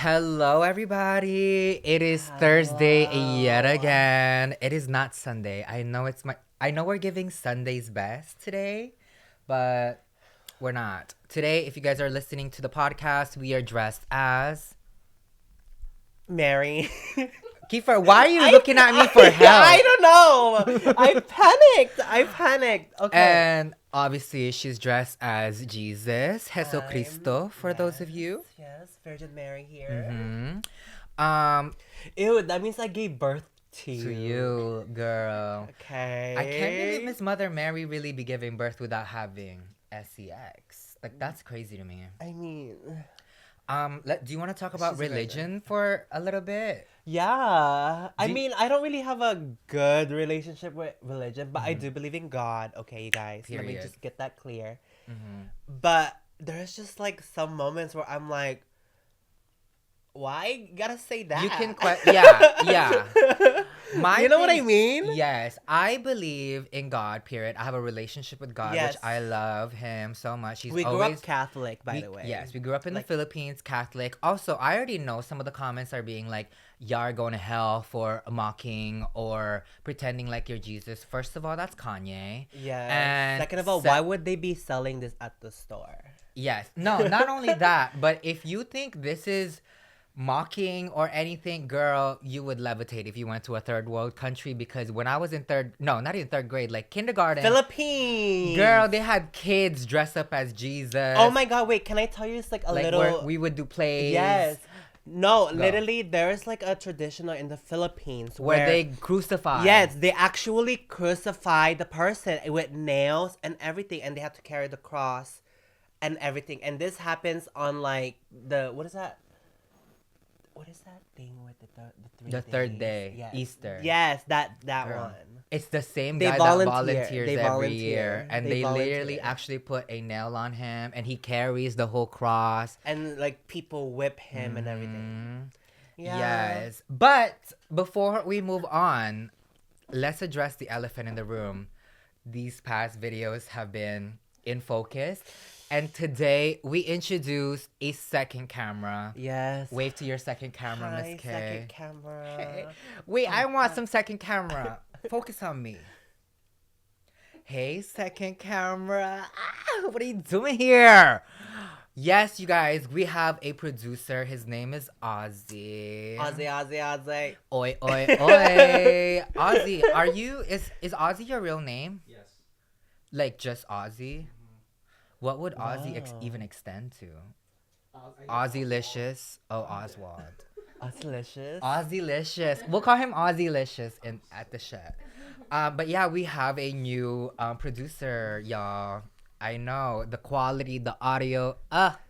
Hello, everybody. It is Thursday yet again. It is not Sunday. I know we're giving Sunday's best today, but we're not. Today, if you guys are listening to the podcast, we are dressed as Mary. Kiefer, why are you looking at me for help? I don't know. I panicked. Okay. And obviously, she's dressed as Jesus, Jesucristo, for those of you. Yes, Virgin Mary here. Mm-hmm. Ew, that means I gave birth to you. To you, girl. Okay. I can't believe Miss Mother Mary really be giving birth without having sex. Like, that's crazy to me. I mean... Do you want to talk about religion for a little bit? Yeah. I mean, I don't really have a good relationship with religion, but I do believe in God. Okay, you guys. Period. Let me just get that clear. Mm-hmm. But there's just like some moments where I'm like, why you gotta say that? You can yeah. You know what I mean? Yes, I believe in God. Period. I have a relationship with God, Yes. which I love him so much. We grew up Catholic, by the way. Yes, we grew up in the Philippines, Catholic. Also, I already know some of the comments are being like, "Y'all are going to hell for mocking or pretending like you're Jesus." First of all, that's Kanye. Yes. And Second of all, why would they be selling this at the store? Yes. No, not only that, but if you think this is mocking or anything, girl, you would levitate if you went to a third world country, because when I was in not even third grade, like kindergarten, Philippines, girl, they had kids dress up as Jesus. Oh my god, wait, can I tell you it's like a like little we would do plays. Yes. No, literally there's like a traditional in the Philippines where they crucify. Yes, they actually crucify the person with nails and everything, and they have to carry the cross and everything. And this happens on like what is that thing with the third day, yes. Easter. Yes, that Girl. one. It's the same They guy volunteer. that volunteers They every volunteer. year. And they literally actually put a nail on him, and he carries the whole cross. And like people whip him and everything. Yeah. Yes. But before we move on, let's address the elephant in the room. These past videos have been in focus. And today we introduced a second camera. Yes. Wave to your second camera, Miss K. Second camera. Hey. Wait, I want some second camera. Focus on me. Hey, second camera. What are you doing here? Yes, you guys, we have a producer. His name is Aussie. Aussie. Oi, oi, oi. Aussie, is Aussie your real name? Yes. Like just Aussie? What would Aussie even extend to? Aussielicious. Oh, Oswald. Aussielicious. Aussielicious. We'll call him Aussielicious at the shed. But yeah, we have a new producer, y'all. I know the quality, the audio,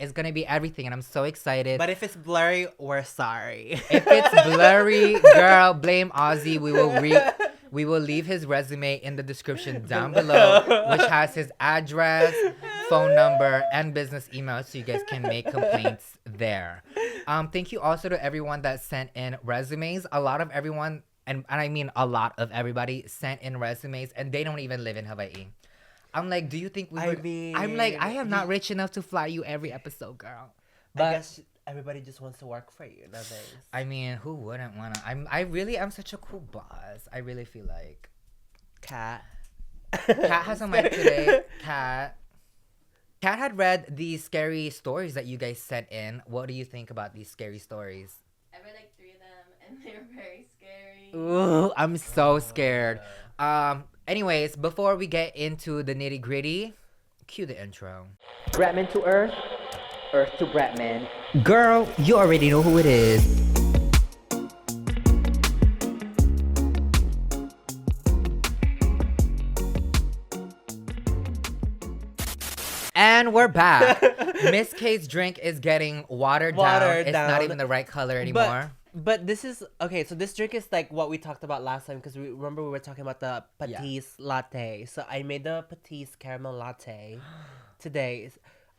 is gonna be everything, and I'm so excited. But if it's blurry, we're sorry. If it's blurry, girl, blame Aussie. We will leave his resume in the description down below, which has his address, phone number, and business email, so you guys can make complaints there. Thank you also to everyone that sent in resumes. A lot of everyone, and I mean a lot of everybody, sent in resumes, and they don't even live in Hawaii. I'm like, do you think I'm like, I am not rich enough to fly you every episode, girl. But I guess everybody just wants to work for you nowadays. I mean, who wouldn't wanna? I really am such a cool boss. I really feel like. Cat has a mic today. Cat had read these scary stories that you guys sent in. What do you think about these scary stories? I read like 3 of them, and they're very scary. Ooh, I'm so scared. Anyways, before we get into the nitty gritty, cue the intro. Bretman to Earth, Earth to Bretman. Girl, you already know who it is. And we're back. Miss K's drink is getting watered down. It's not even the right color anymore. But this is okay. So this drink is like what we talked about last time, because we were talking about the Patisse latte. So I made the Patisse caramel latte today.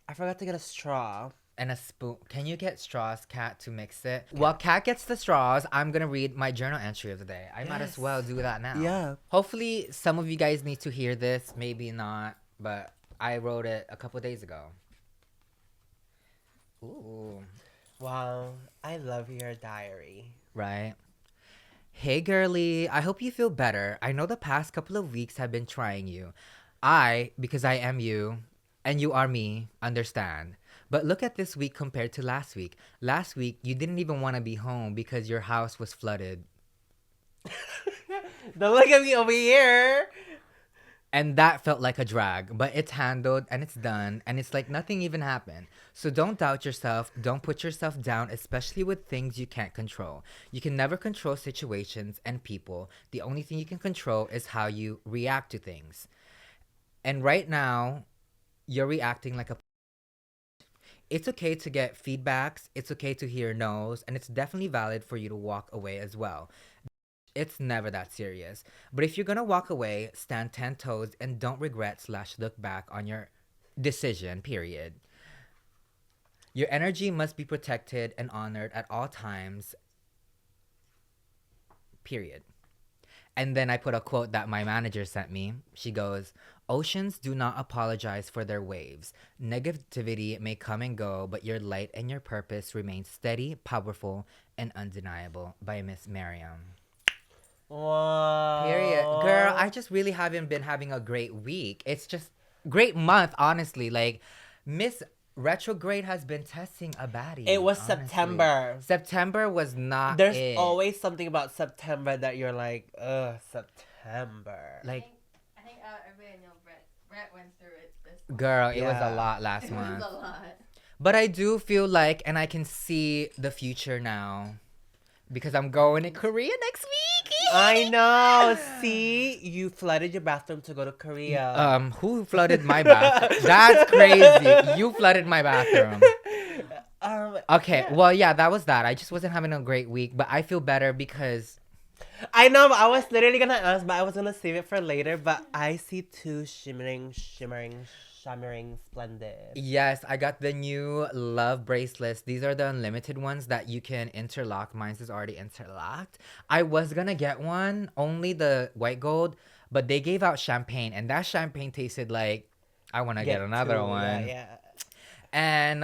I forgot to get a straw and a spoon. Can you get straws, Kat, to mix it? While Kat gets the straws, I'm gonna read my journal entry of the day. I might as well do that now. Yeah. Hopefully, some of you guys need to hear this. Maybe not, but I wrote it a couple days ago. Ooh. Wow, I love your diary. Right? Hey, girly. I hope you feel better. I know the past couple of weeks have been trying you. Because I am you, and you are me, understand. But look at this week compared to last week. Last week, you didn't even want to be home because your house was flooded. Don't look at me over here. And that felt like a drag, but it's handled and it's done, and it's like nothing even happened. So don't doubt yourself, don't put yourself down, especially with things you can't control. You can never control situations and people. The only thing you can control is how you react to things. And right now, you're reacting like a. It's okay to get feedbacks, it's okay to hear no's, and it's definitely valid for you to walk away as well. It's never that serious. But if you're gonna walk away, stand 10 toes and don't regret/look back on your decision, period. Your energy must be protected and honored at all times, period. And then I put a quote that my manager sent me. She goes, "Oceans do not apologize for their waves. Negativity may come and go, but your light and your purpose remain steady, powerful, and undeniable." By Miss Miriam. Wow. Period. Girl, I just really haven't been having a great week. It's just great month, honestly. Like, Miss Retrograde has been testing a baddie. It was honestly. September. September was not There's it. always something about September that you're like, ugh, September. Like, I think everybody knows Brett went through it this month. girl, it was Yeah. a lot last It was month. a lot. But I do feel like, and I can see the future now. Because I'm going to Korea next week. I know. See, you flooded your bathroom to go to Korea. Who flooded my bathroom? That's crazy. You flooded my bathroom. Okay, well, yeah, that was that. I just wasn't having a great week, but I feel better because I know. But I was literally gonna ask, but I was gonna save it for later. But I see two shimmering, splendid. yes, I got the new love bracelets. These are the unlimited ones that you can interlock. Mine's is already interlocked. I was gonna get one, only the white gold, but they gave out champagne, and that champagne tasted like I want to get another one. Yeah. And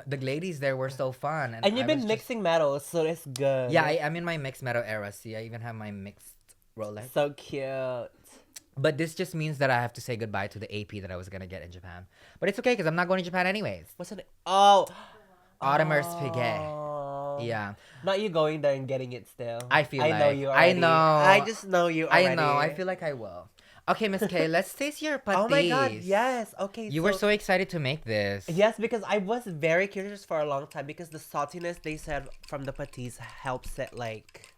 the ladies there were so fun. And I you've been was mixing metals, so it's good. Yeah, I'm in my mixed metal era. See, I even have my mixed Rolex. So cute. But this just means that I have to say goodbye to the AP that I was gonna get in Japan. But it's okay because I'm not going to Japan anyways. What's it? Oh. Audemars Piguet. Oh. Yeah. Not you going there and getting it still. I feel I know like- you I already. know. I just know you already. I know. I feel like I will. Okay, Miss K, let's taste your patis. Oh my god, yes. Okay. You were so excited to make this. Yes, because I was very curious for a long time because the saltiness they said from the patis helps it like.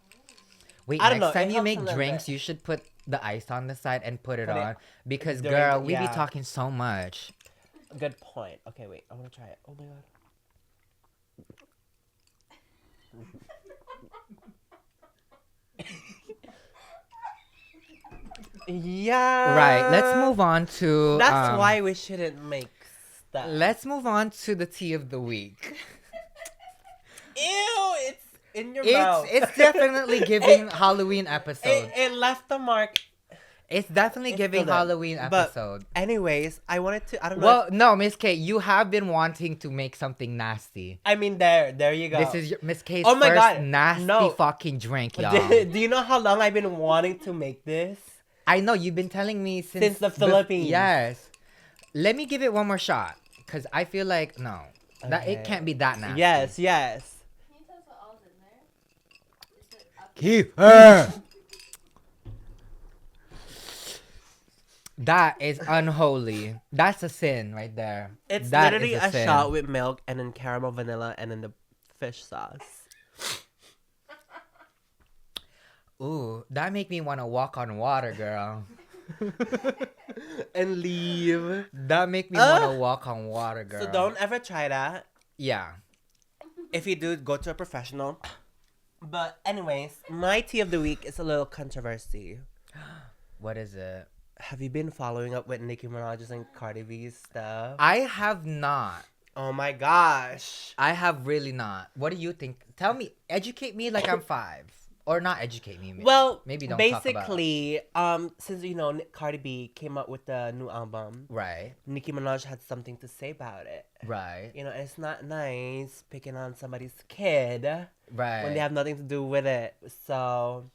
Wait, I don't next know, time it you helps make a little drinks, bit. you should put the ice on the side and put it Put it on. Because, during girl, the- we be yeah. talking so much. Good point. Okay, wait. I want to try it. Oh my god. Yeah. Right, let's move on to... That's why we shouldn't make stuff. Let's move on to the tea of the week. Ew, it's in your mouth. It's definitely giving Halloween episode. It left the mark. It's definitely It's giving still there. Halloween But- episode. Anyways, I wanted to. I don't know. Well, no, Miss K, you have been wanting to make something nasty. I mean, there you go. This is Miss K's Oh my first God, nasty no. fucking drink, y'all. Do you know how long I've been wanting to make this? I know you've been telling me since the Philippines. Yes. Let me give it one more shot, cause I feel like no, that it Okay. can't be that nasty. Yes. Can you tell us what all's in there? Is it up- Keep her. That is unholy. That's a sin right there. It's That literally is a sin. shot with milk and then caramel vanilla and then the fish sauce. Ooh, that make me want to walk on water, girl. And leave. That make me want to walk on water, girl. So don't ever try that. Yeah. If you do, go to a professional. But anyways, my tea of the week is a little controversy. What is it? Have you been following up with Nicki Minaj's and Cardi B's stuff? I have not. Oh my gosh. I have really not. What do you think? Tell me. Educate me like I'm 5 Or not educate me. Well, maybe don't basically, since Cardi B came out with the new album, talk about. Right. Nicki Minaj had something to say about it. Right. And it's not nice picking on somebody's kid Right. when they have nothing to do with it. So,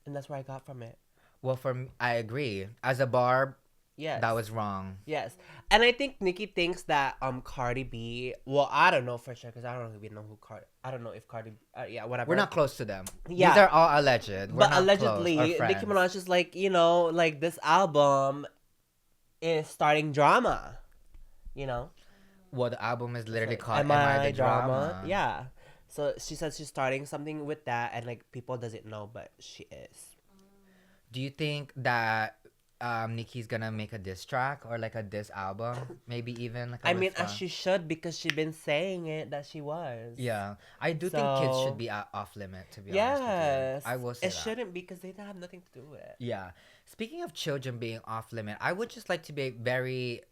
and that's where I got from it. Well, I agree. As a barb, Yes. that was wrong. Yes. And I think Nicki thinks that Cardi B, well, I don't know for sure because I don't even know who Cardi, I don't know if Cardi, whatever. We're not close to them. Yeah. These are all alleged. We're But not allegedly, close or friends. Nicki Minaj is like, like this album is starting drama, Well, the album is literally So, called Am I the Drama? Yeah. So she says she's starting something with that, and like people doesn't know, but she is. Do you think that Nicki's gonna make a diss track or like a diss album? Maybe even like As she should because she's been saying it that she was. Yeah, I do think kids should be off limit. To be honest with Yes. you. I will say it that. shouldn't because they don't have nothing to do with it. Yeah. Speaking of children being off limit, I would just like to be very,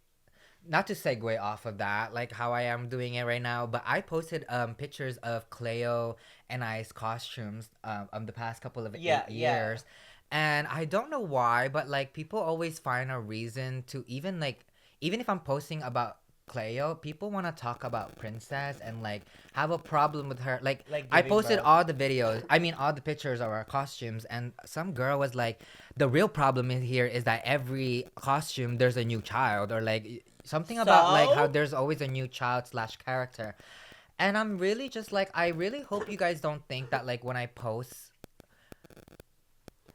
not to segue off of that, like how I am doing it right now, but I posted pictures of Cleo and I's costumes the past couple of years. And I don't know why, but like people always find a reason to even if I'm posting about Cleo, people want to talk about Princess and like have a problem with her. Like I posted all the videos, all the pictures of our costumes, and some girl was like, the real problem in here is that every costume there's a new child, or like something about like how there's always a new child / character. And I'm really just like, I really hope you guys don't think that like when I post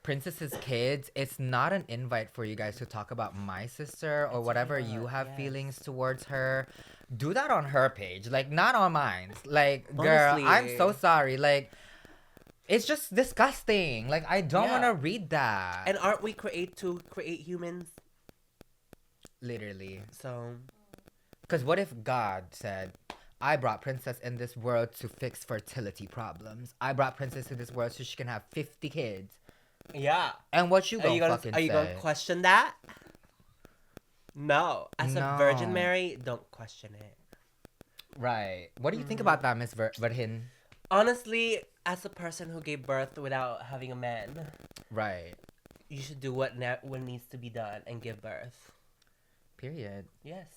Princess's kids, it's not an invite for you guys to talk about my sister or whatever you have feelings towards her. Do that on her page, like not on mine. Like, girl, Honestly. I'm so sorry. Like, it's just disgusting. Like, I don't want to read that. And aren't we to create humans? Literally. So. Because what if God said, I brought Princess in this world to fix fertility problems. I brought Princess in this world so she can have 50 kids. Yeah. And what you gonna fucking say? Are you gonna question that? No. As a Virgin Mary, don't question it. Right. What do you think about that, Miss Virgin? Honestly, as a person who gave birth without having a man, right, you should do what needs to be done and give birth. Period. Yes.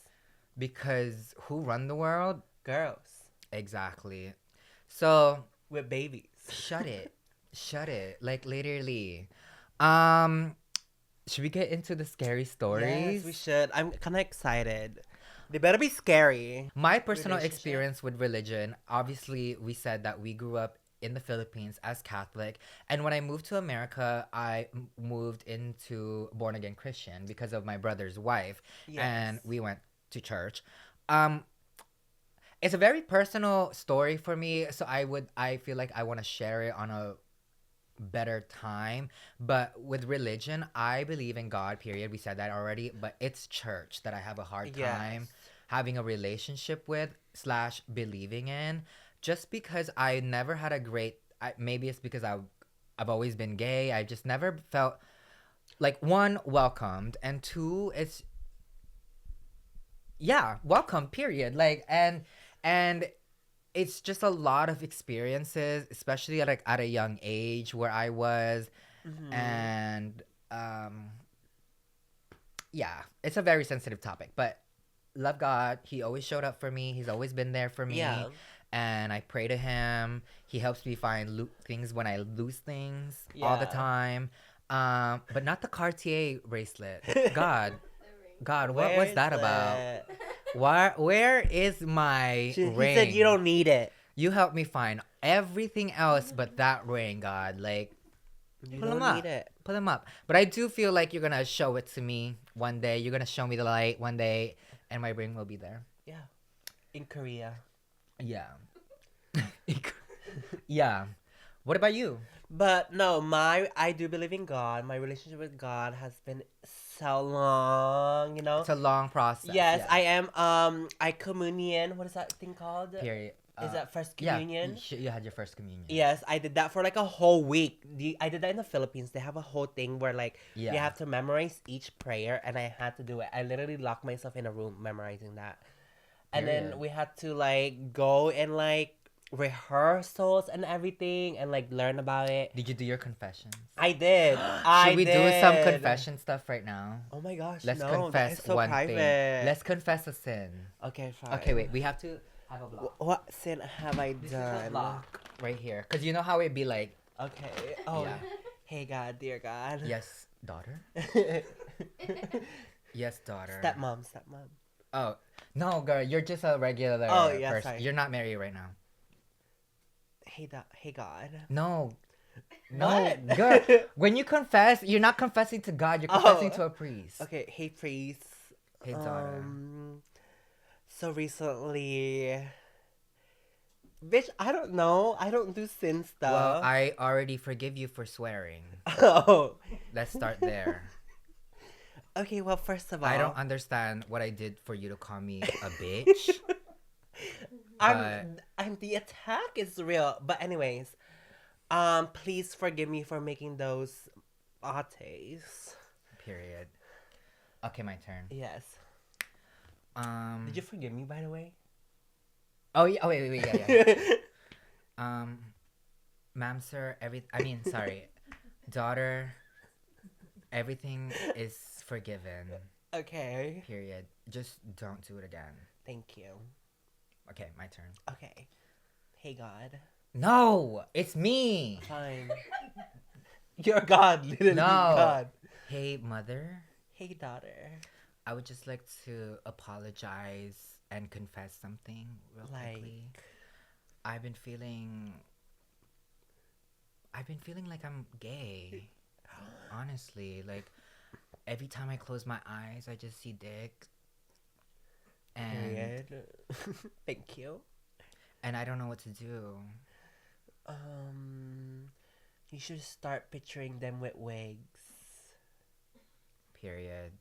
Because who run the world? Girls. Exactly. So with babies. Shut it. Shut it. Like literally. Should we get into the scary stories? Yes, we should. I'm kind of excited. They better be scary. My personal experience with religion, obviously, we said that we grew up in the Philippines as Catholic. And when I moved to America, I moved into born again Christian because of my brother's wife. Yes. And we went to church. It's a very personal story for me. So I feel like I want to share it on a better time. But with religion, I believe in God, period. We said that already. But it's church that I have a hard time having a relationship with / believing in, just because I never had a great, maybe it's because I've always been gay. I just never felt like, one, welcomed, and two, it's welcome, period. Like, and it's just a lot of experiences, especially like at a young age where I was. And it's a very sensitive topic, but love God. He always showed up for me. He's always been there for me. Yeah. And I pray to him. He helps me find things when I lose things all the time. But not the Cartier bracelet. God, what was that about? Where is my ring? He said you don't need it. You helped me find everything else but that ring, God. Like, pull them up. Pull them up. But I do feel like you're going to show it to me one day. You're going to show me the light one day, and my ring will be there. Yeah. In Korea. Yeah. Yeah. What about you? But no, I do believe in God. My relationship with God has been so long, you know? It's a long process. Yes, I am, I communion. What is that thing called? Period. Is that first communion? Yeah, you had your first communion. Yes, I did that for like a whole week. I did that in the Philippines. They have a whole thing where like you have to memorize each prayer, and I had to do it. I literally locked myself in a room memorizing that. And then we had to like go and like rehearsals and everything and like learn about it. Did you do your confessions? I did. Should we do some confession stuff right now? Oh my gosh, Let's no, confess that is so one private. thing. Let's confess a sin. Okay, fine. Okay, wait. We have to have a block. What sin have I This is a done? block right here. Because you know how it'd be like, Okay. Oh, Yeah. hey God, dear God. yes, daughter? Yes, daughter. Stepmom. Oh, no, girl. You're just a regular Oh, yeah, person. sorry. You're not married right now. Hey God. No. No, What? girl. When you confess, you're not confessing to God. You're confessing Oh. to a priest. Okay, hey priest. Hey, daughter. So recently, bitch, I don't know. I don't do sin stuff. Well, I already forgive you for swearing. Oh. Let's start there. Okay, well, first of all, I don't understand what I did for you to call me a bitch. I'm the attack is real. But anyways, please forgive me for making those lattes. Period. Okay, my turn. Yes. Did you forgive me, by the way? Oh, yeah. Oh, wait, yeah. Ma'am, sir, sorry. Daughter, everything is forgiven. Okay. Period. Just don't do it again. Thank you. Okay, my turn. Okay. Hey, God. No, it's me. Fine. You're God, literally No. God. Hey, mother. Hey, daughter. I would just like to apologize and confess something real quickly. I've been feeling like I'm gay. Honestly, like every time I close my eyes, I just see dick. And Period. Thank you. and I don't know what to do. You should start picturing them with wigs. Period.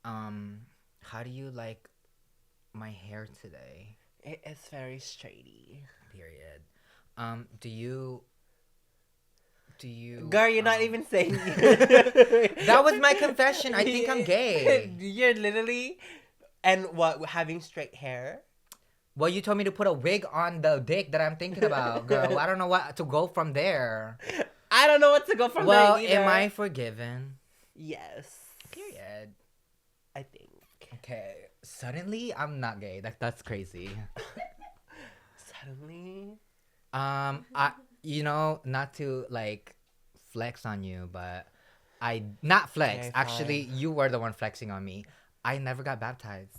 How do you like my hair today? It is very straighty. Period. Do you Girl, you're not even saying. That was my confession. I think I'm gay. You're literally, and what, having straight hair? Well, you told me to put a wig on the dick that I'm thinking about, girl. I don't know what to go from there. I don't know what to go from Well, there either. am I forgiven? Yes. Period. I think. Okay. Suddenly, I'm not gay. That's crazy. Suddenly. Not to like flex on you, but not flex. Okay, Actually, fine. you were the one flexing on me. I never got baptized.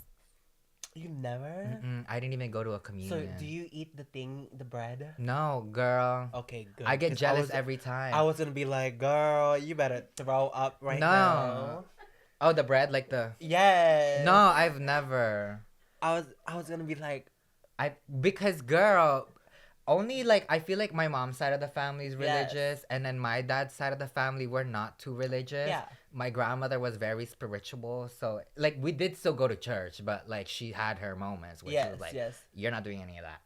You never? I didn't even go to a So communion. do you eat the bread? No, girl. Okay, good. I get 'Cause jealous every time. I was gonna be like, girl, you better throw up right No. now. Oh, the bread, like the. Yes. No, I've never. I was gonna be like, Because girl, only like I feel like my mom's side of the family is Yes. religious, and then my dad's side of the family we're not too religious. Yeah. My grandmother was very spiritual, so like we did still go to church, but like she had her moments where she yes, was like, yes. "You're not doing any of that."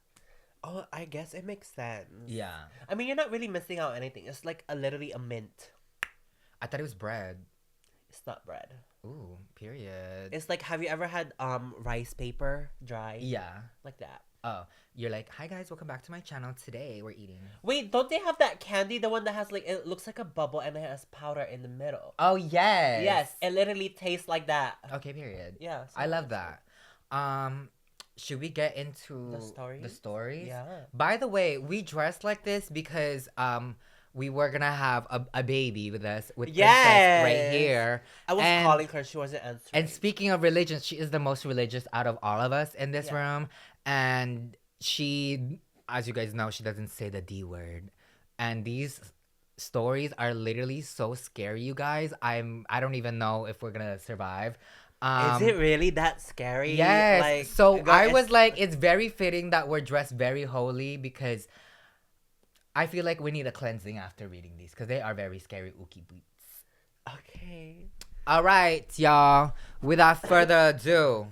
Oh, I guess it makes sense. Yeah. I mean, you're not really missing out on anything. It's like literally a mint. I thought it was bread. It's not bread. Ooh, period. It's like, have you ever had rice paper dry? Yeah. Like that. Oh, you're like, "Hi guys, welcome back to my channel. Today we're eating." Wait, don't they have that candy? The one that has like, it looks like a bubble and it has powder in the middle. Oh yes. Yes, it literally tastes like that. Okay, period. Yeah. I love that. Should we get into The stories? Yeah. By the way, we dressed like this because we were gonna have a baby with us with Princess right Yes. here. I was And- calling her, she wasn't answering. And speaking of religion, she is the most religious out of all of us in this Yeah. room. And she, as you guys know, she doesn't say the D word. And these stories are literally so scary, you guys. I don't even know if we're gonna survive. Is it really that scary? Yes. Like, So girl, I was like, it's very fitting that we're dressed very holy because I feel like we need a cleansing after reading these because they are very scary ookie boots. Okay. All right, y'all. Without further ado,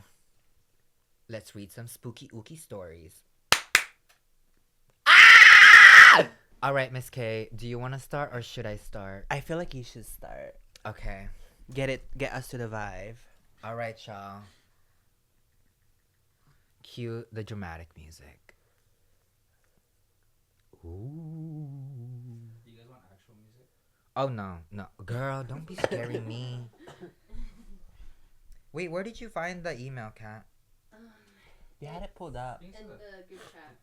let's read some spooky ookie stories. Ah! All right, Miss K, do you want to start or should I start? I feel like you should start. Okay. Get us to the vibe. All right, y'all. Cue the dramatic music. Ooh. Do you guys want actual music? Oh no, no, girl, don't be scaring me. Wait, where did you find the email, Kat? You had it pulled up. In the group chat.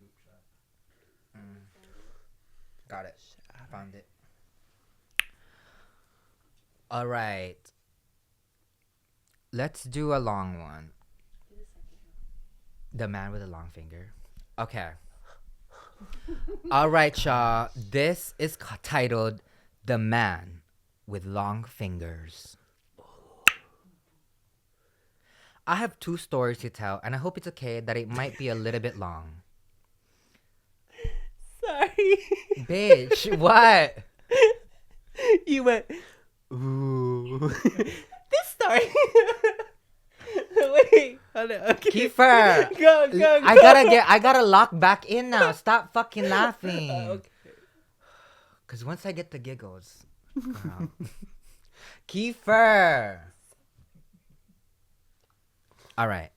Got it. Found it. All right. Let's do a long one. Do the second one. The man with a long finger. Okay. All right, y'all. This is titled The Man with Long Fingers. I have 2 stories to tell, and I hope it's okay that it might be a little bit long. Sorry. Bitch, what? You went, ooh. This story. Wait. Hold on. Okay. Kiefer. Go. I gotta lock back in now. Stop fucking laughing. Okay. Cause once I get the giggles. Girl. Kiefer. All right.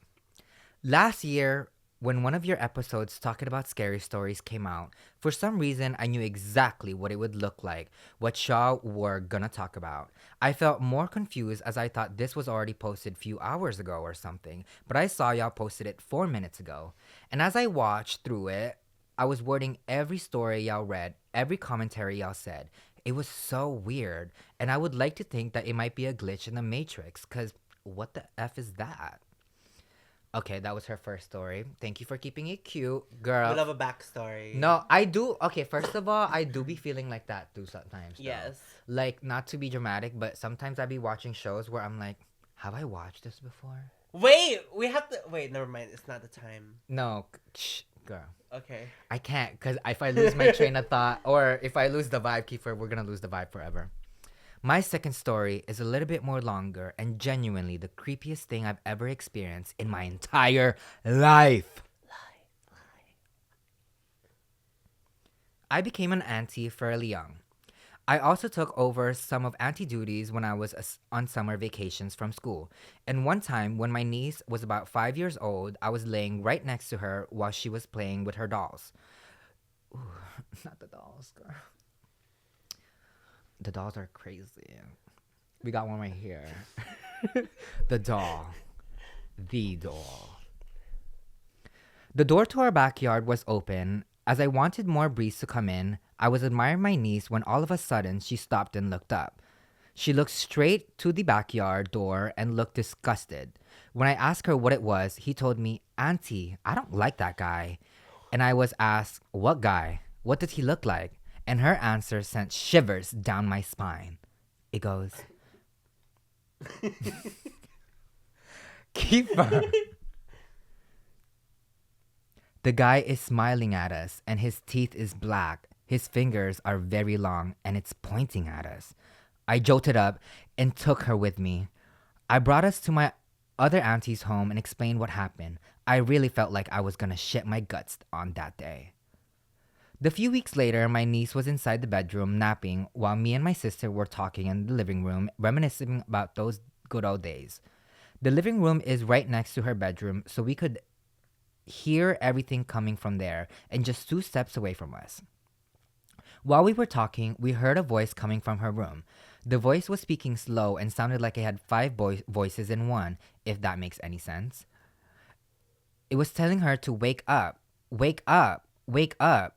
Last year, when one of your episodes talking about scary stories came out, for some reason I knew exactly what it would look like, what y'all were gonna talk about. I felt more confused as I thought this was already posted few hours ago or something, but I saw y'all posted it 4 minutes ago. And as I watched through it, I was wording every story y'all read, every commentary y'all said. It was so weird, and I would like to think that it might be a glitch in the Matrix, cause what the F is that? Okay, that was her first story. Thank you for keeping it cute, girl. We love a backstory. No, I do. Okay, first of all, I do be feeling like that too sometimes. Though. Yes. Like, not to be dramatic, but sometimes I be watching shows where I'm like, have I watched this before? Wait, we have to. Wait, never mind. It's not the time. No, shh, girl. Okay. I can't, because if I lose my train of thought, or if I lose the vibe, Kiefer, we're going to lose the vibe forever. My second story is a little bit more longer and genuinely the creepiest thing I've ever experienced in my entire life. I became an auntie fairly young. I also took over some of auntie duties when I was on summer vacations from school. And one time, when my niece was about 5 years old, I was laying right next to her while she was playing with her dolls. Ooh, not the dolls, girl. The dolls are crazy. We got one right here. The doll. The doll. The door to our backyard was open. As I wanted more breeze to come in, I was admiring my niece when all of a sudden she stopped and looked up. She looked straight to the backyard door and looked disgusted. When I asked her what it was, he told me, "Auntie, I don't like that guy." And I was asked, "What guy? What does he look like?" And her answer sent shivers down my spine. It goes, "Keeper." The guy is smiling at us, and his teeth is black. His fingers are very long, and it's pointing at us. I jolted up and took her with me. I brought us to my other auntie's home and explained what happened. I really felt like I was gonna shit my guts on that day. The few weeks later, my niece was inside the bedroom napping while me and my sister were talking in the living room, reminiscing about those good old days. The living room is right next to her bedroom, so we could hear everything coming from there and just 2 steps away from us. While we were talking, we heard a voice coming from her room. The voice was speaking slow and sounded like it had 5 voices in one, if that makes any sense. It was telling her to wake up, wake up, wake up.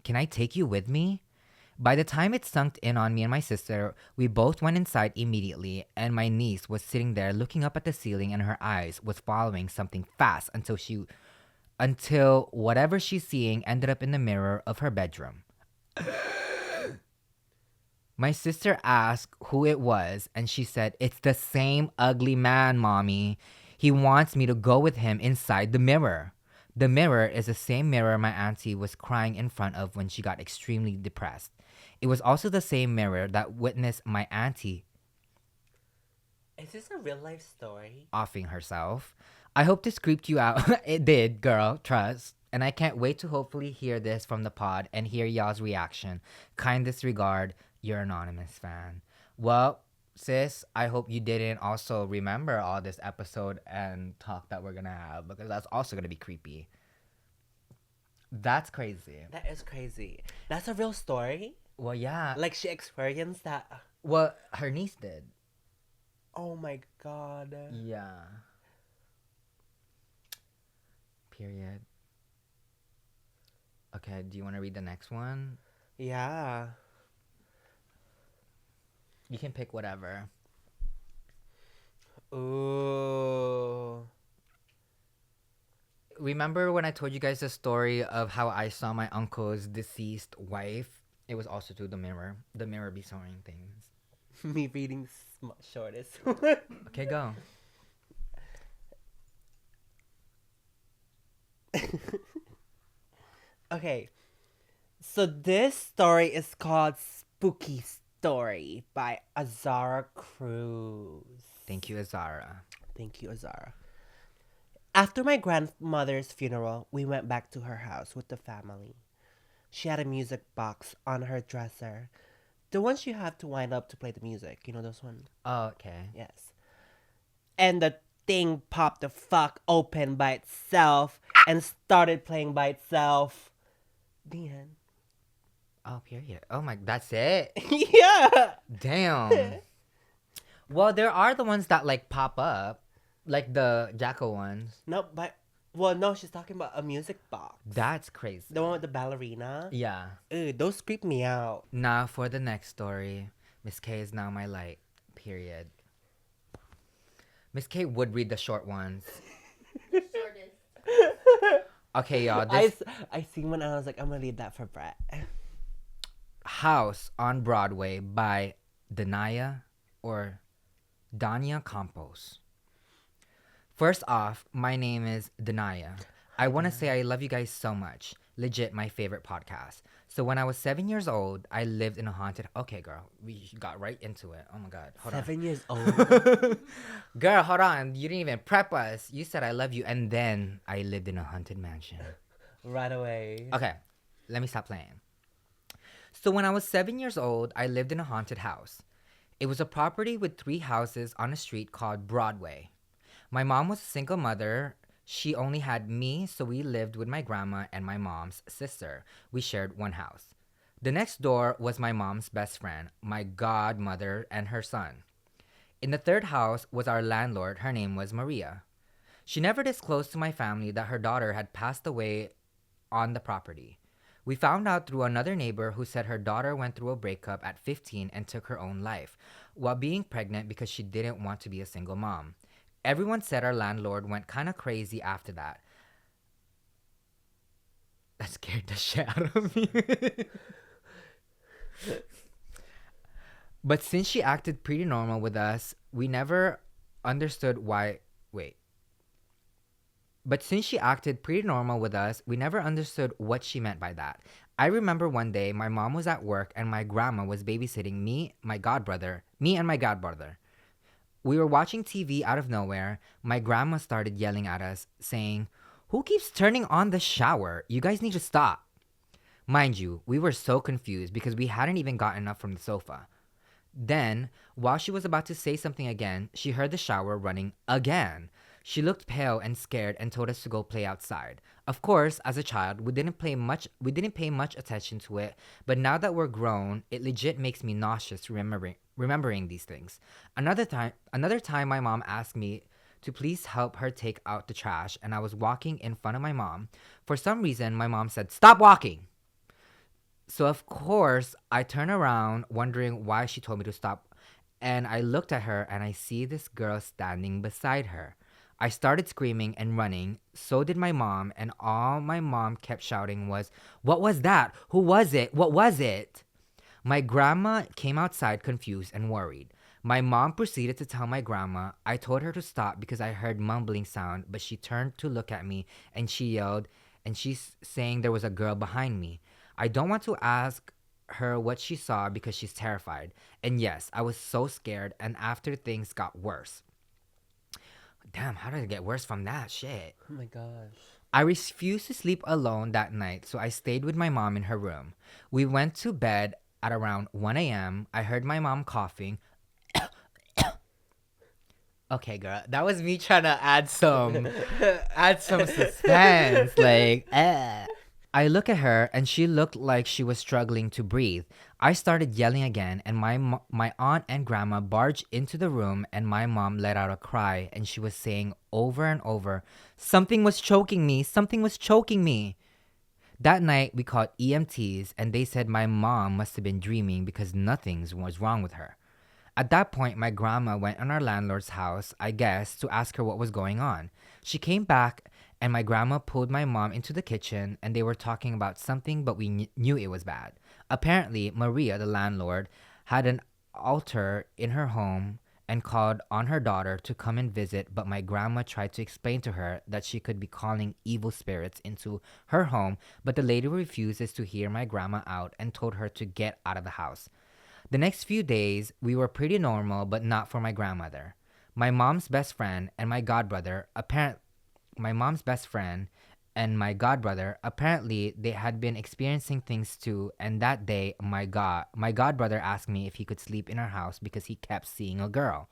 Can I take you with me? By the time it sunk in on me and my sister, we both went inside immediately, and my niece was sitting there looking up at the ceiling, and her eyes was following something fast until whatever she's seeing ended up in the mirror of her bedroom. My sister asked who it was, and she said, "It's the same ugly man, Mommy. He wants me to go with him inside the mirror." The mirror is the same mirror my auntie was crying in front of when she got extremely depressed. It was also the same mirror that witnessed my auntie Is this a real life story? offing herself. I hope this creeped you out. It did, girl, trust. And I can't wait to hopefully hear this from the pod and hear y'all's reaction. Kindest regard, your anonymous fan. Well, sis, I hope you didn't also remember all this episode and talk that we're gonna have, because that's also gonna be creepy. That's crazy. That is crazy. That's a real story. Well, yeah. Like she experienced that. Well, her niece did. Oh my god. Yeah. Period. Okay, do you want to read the next one? Yeah. You can pick whatever. Ooh. Remember when I told you guys the story of how I saw my uncle's deceased wife? It was also through the mirror. The mirror be showing things. Me reading shortest. Okay, go. Okay. So this story is called Spooky Story by Azara Cruz. Thank you, Azara. Thank you, Azara. After my grandmother's funeral, we went back to her house with the family. She had a music box on her dresser. The ones you have to wind up to play the music. You know those ones? Oh, okay. Yes. And the thing popped the fuck open by itself and started playing by itself. The end. Oh, period. Oh my, that's it? Yeah. Damn. Well, there are the ones that like pop up. Like the Jacko ones. No, but well, no, she's talking about a music box. That's crazy. The one with the ballerina. Yeah. Ew, those creep me out. Now for the next story. Miss K is now my light. Period. Miss K would read the short ones. The shortest. Okay, y'all. This I seen one and I was like, I'm gonna read that for Brett. House on Broadway by Dania or Dania Campos. First off, my name is Dania. I want to say I love you guys so much. Legit, my favorite podcast. So when I was 7 years old, I lived in a haunted... Okay, girl. We got right into it. Oh, my God. Hold 7 years old. on. Girl, hold on. You didn't even prep us. You said I love you. And then I lived in a haunted mansion. Right away. Okay. Let me stop playing. So when I was 7 years old, I lived in a haunted house. It was a property with 3 houses on a street called Broadway. My mom was a single mother. She only had me, so we lived with my grandma and my mom's sister. We shared one house. The next door was my mom's best friend, my godmother, and her son. In the third house was our landlord. Her name was Maria. She never disclosed to my family that her daughter had passed away on the property. We found out through another neighbor who said her daughter went through a breakup at 15 and took her own life while being pregnant because she didn't want to be a single mom. Everyone said our landlord went kind of crazy after that. That scared the shit out of me. But since she acted pretty normal with us, we never understood why. Wait. But since she acted pretty normal with us, we never understood what she meant by that. I remember one day my mom was at work and my grandma was babysitting me and my godbrother. We were watching TV out of nowhere. My grandma started yelling at us, saying, "Who keeps turning on the shower? You guys need to stop." Mind you, we were so confused because we hadn't even gotten up from the sofa. Then, while she was about to say something again, she heard the shower running again. She looked pale and scared and told us to go play outside. Of course, as a child, we didn't pay much attention to it, but now that we're grown, it legit makes me nauseous remembering these things. Another time my mom asked me to please help her take out the trash, and I was walking in front of my mom. For some reason, my mom said, "Stop walking." So of course, I turned around wondering why she told me to stop, and I looked at her and I see this girl standing beside her. I started screaming and running. So did my mom, and all my mom kept shouting was, "What was that? Who was it? What was it?" My grandma came outside confused and worried. My mom proceeded to tell my grandma. I told her to stop because I heard mumbling sound, but she turned to look at me and she yelled, and she's saying there was a girl behind me. I don't want to ask her what she saw because she's terrified. And yes, I was so scared, and after things got worse. Damn, how did it get worse from that shit? Oh my gosh. I refused to sleep alone that night, so I stayed with my mom in her room. We went to bed at around 1 a.m. I heard my mom coughing. Okay, girl, that was me trying to add some suspense. Like, I look at her and she looked like she was struggling to breathe. I started yelling again and my aunt and grandma barged into the room and my mom let out a cry and she was saying over and over, "Something was choking me, something was choking me." That night we called EMTs and they said my mom must have been dreaming because nothing was wrong with her. At that point, my grandma went on our landlord's house, I guess, to ask her what was going on. She came back, and my grandma pulled my mom into the kitchen, and they were talking about something, but we knew it was bad. Apparently, Maria, the landlord, had an altar in her home and called on her daughter to come and visit, but my grandma tried to explain to her that she could be calling evil spirits into her home, but the lady refuses to hear my grandma out and told her to get out of the house. The next few days, we were pretty normal, but not for my grandmother. My mom's best friend and my godbrother, apparently they had been experiencing things too, and that day, my godbrother asked me if he could sleep in our house because he kept seeing a girl.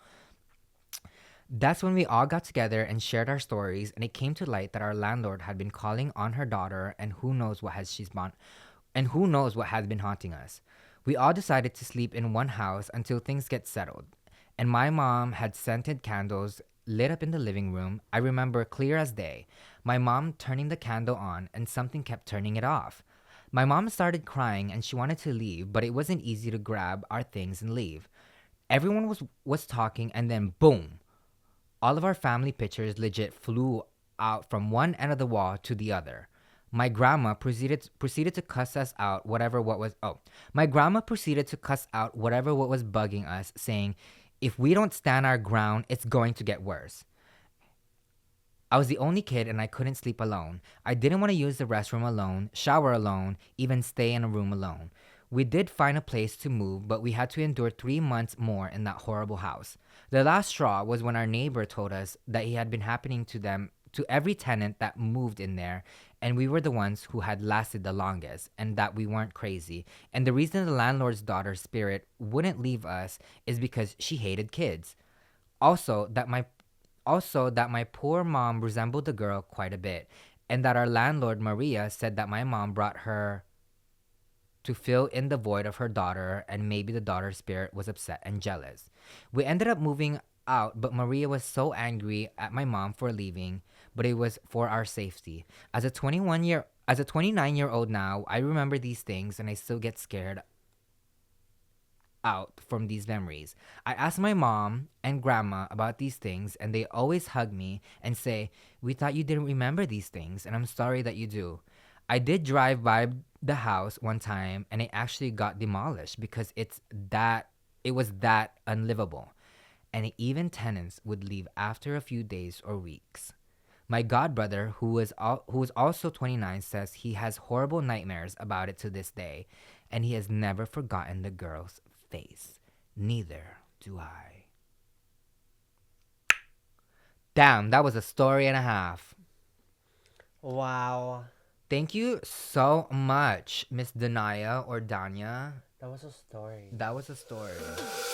That's when we all got together and shared our stories, and it came to light that our landlord had been calling on her daughter, and who knows what has been haunting us. We all decided to sleep in one house until things get settled. And my mom had scented candles lit up in the living room. I remember clear as day. My mom turning the candle on and something kept turning it off. My mom started crying and she wanted to leave, but it wasn't easy to grab our things and leave. Everyone was talking and then boom. All of our family pictures legit flew out from one end of the wall to the other. My grandma proceeded to cuss us out My grandma proceeded to cuss out whatever what was bugging us, saying, "If we don't stand our ground, it's going to get worse." I was the only kid and I couldn't sleep alone. I didn't want to use the restroom alone, shower alone, even stay in a room alone. We did find a place to move, but we had to endure 3 months more in that horrible house. The last straw was when our neighbor told us that it had been happening to every tenant that moved in there, and we were the ones who had lasted the longest, and that we weren't crazy. And the reason the landlord's daughter's spirit wouldn't leave us is because she hated kids. Also, that my poor mom resembled the girl quite a bit, and that our landlord Maria said that my mom brought her to fill in the void of her daughter, and maybe the daughter's spirit was upset and jealous. We ended up moving out, but Maria was so angry at my mom for leaving, but it was for our safety. As a 29-year-old now, I remember these things and I still get scared out from these memories. I ask my mom and grandma about these things and they always hug me and say, "We thought you didn't remember these things and I'm sorry that you do." I did drive by the house one time and it actually got demolished because it was that unlivable. And even tenants would leave after a few days or weeks. My godbrother, who was also 29, says he has horrible nightmares about it to this day, and he has never forgotten the girl's face. Neither do I. Damn, that was a story and a half. Wow. Thank you so much, Miss Danaya or Danya. That was a story. That was a story.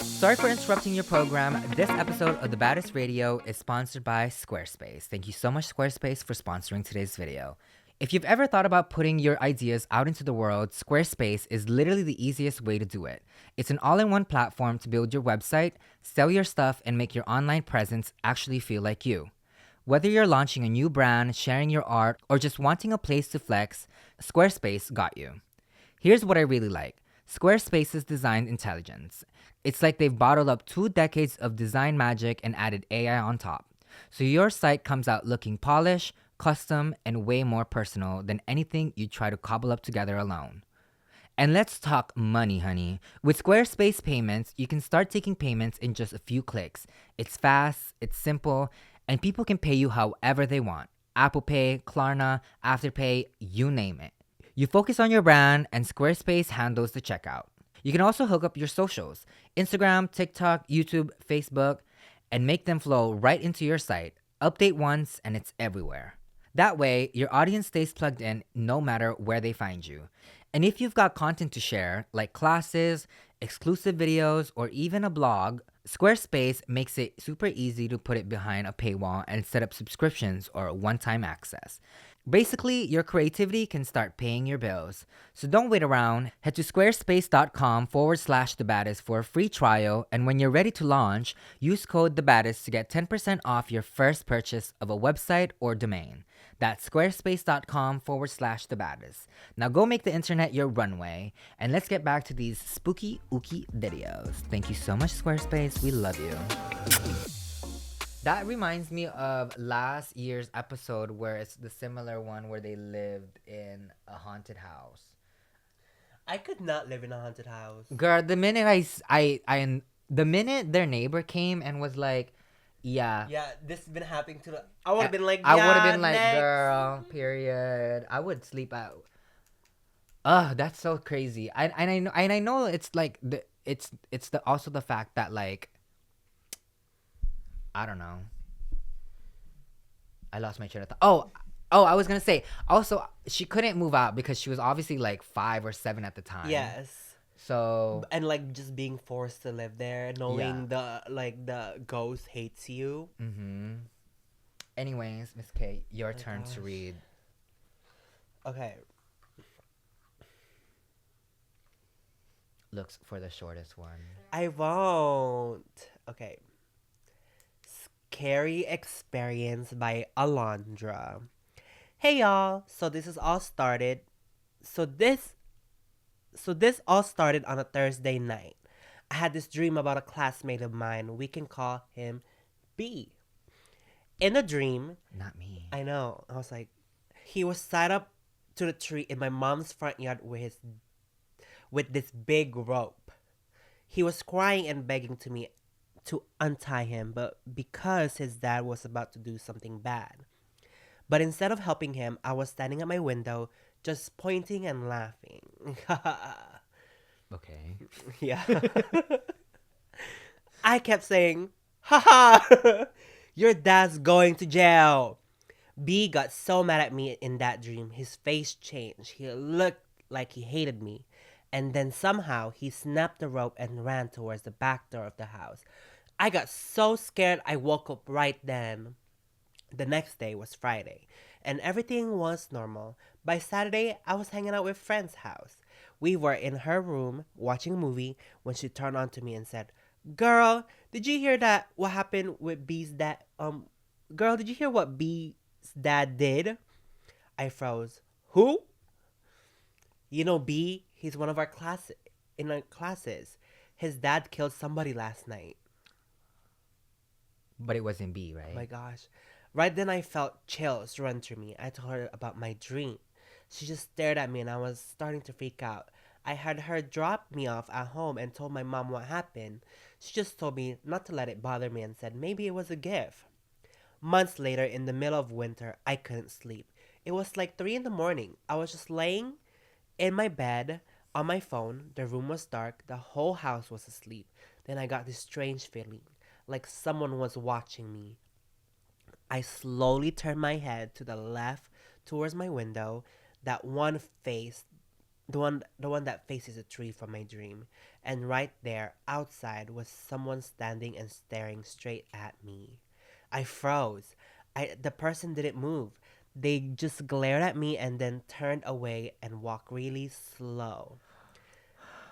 Sorry for interrupting your program. This episode of the Baddest Radio is sponsored by Squarespace. Thank you so much, Squarespace, for sponsoring today's video. If you've ever thought about putting your ideas out into the world, Squarespace is literally the easiest way to do it. It's an all-in-one platform to build your website, sell your stuff, and make your online presence actually feel like you. Whether you're launching a new brand, sharing your art, or just wanting a place to flex, Squarespace got you. Here's what I really like. Squarespace's design intelligence. It's like they've bottled up 2 decades of design magic and added AI on top. So your site comes out looking polished, custom, and way more personal than anything you try to cobble up together alone. And let's talk money, honey. With Squarespace Payments, you can start taking payments in just a few clicks. It's fast, it's simple, and people can pay you however they want. Apple Pay, Klarna, Afterpay, you name it. You focus on your brand and Squarespace handles the checkout. You can also hook up your socials, Instagram, TikTok, YouTube, Facebook, and make them flow right into your site. Update once and it's everywhere. That way, your audience stays plugged in no matter where they find you. And if you've got content to share, like classes, exclusive videos, or even a blog, Squarespace makes it super easy to put it behind a paywall and set up subscriptions or one-time access. Basically, your creativity can start paying your bills. So don't wait around. Head to squarespace.com/the baddest for a free trial. And when you're ready to launch, use code the baddest to get 10% off your first purchase of a website or domain. That's squarespace.com/the baddest. Now go make the internet your runway. And let's get back to these spooky, ooky videos. Thank you so much, Squarespace. We love you. That reminds me of last year's episode where it's the similar one where they lived in a haunted house. I could not live in a haunted house. Girl, the minute the minute their neighbor came and was like, yeah. Yeah, this has been happening to the... I would have been like, I would have yeah, been like, next. girl, period. I would sleep out. Ugh, that's so crazy. I know it's like it's the also the fact that like I don't know. I lost my train of thought. Oh, I was gonna say. Also, she couldn't move out because she was obviously like 5 or 7 at the time. Yes. So. And like just being forced to live there, knowing the ghost hates you. Mm-hmm. Anyways, Miss K, your turn to read. Okay. Looks for the shortest one. I won't. Okay. Scary Experience by Alondra. Hey y'all. So this all started on a Thursday night. I had this dream about a classmate of mine. We can call him B. In the dream, Not me. I know. I was like, he was tied up to the tree in my mom's front yard with this big rope. He was crying and begging to me to untie him, but because his dad was about to do something bad. But instead of helping him, I was standing at my window, just pointing and laughing. Okay. Yeah. I kept saying, haha, your dad's going to jail. B got so mad at me in that dream. His face changed. He looked like he hated me. And then somehow he snapped the rope and ran towards the back door of the house. I got so scared I woke up right then. The next day was Friday, and everything was normal. By Saturday, I was hanging out with friend's house. We were in her room watching a movie when she turned on to me and said, "Girl, did you hear that? What happened with B's dad? Girl, did you hear what B's dad did?" I froze. Who? You know B? He's one of our classes. His dad killed somebody last night. But it wasn't B, right? Oh my gosh. Right then I felt chills run through me. I told her about my dream. She just stared at me and I was starting to freak out. I had her drop me off at home and told my mom what happened. She just told me not to let it bother me and said maybe it was a gift. Months later, in the middle of winter, I couldn't sleep. It was like 3 in the morning. I was just laying in my bed on my phone. The room was dark. The whole house was asleep. Then I got this strange feeling, like someone was watching me. I slowly turned my head to the left towards my window, the one that faces a tree from my dream. And right there, outside, was someone standing and staring straight at me. I froze. The person didn't move. They just glared at me and then turned away and walked really slow.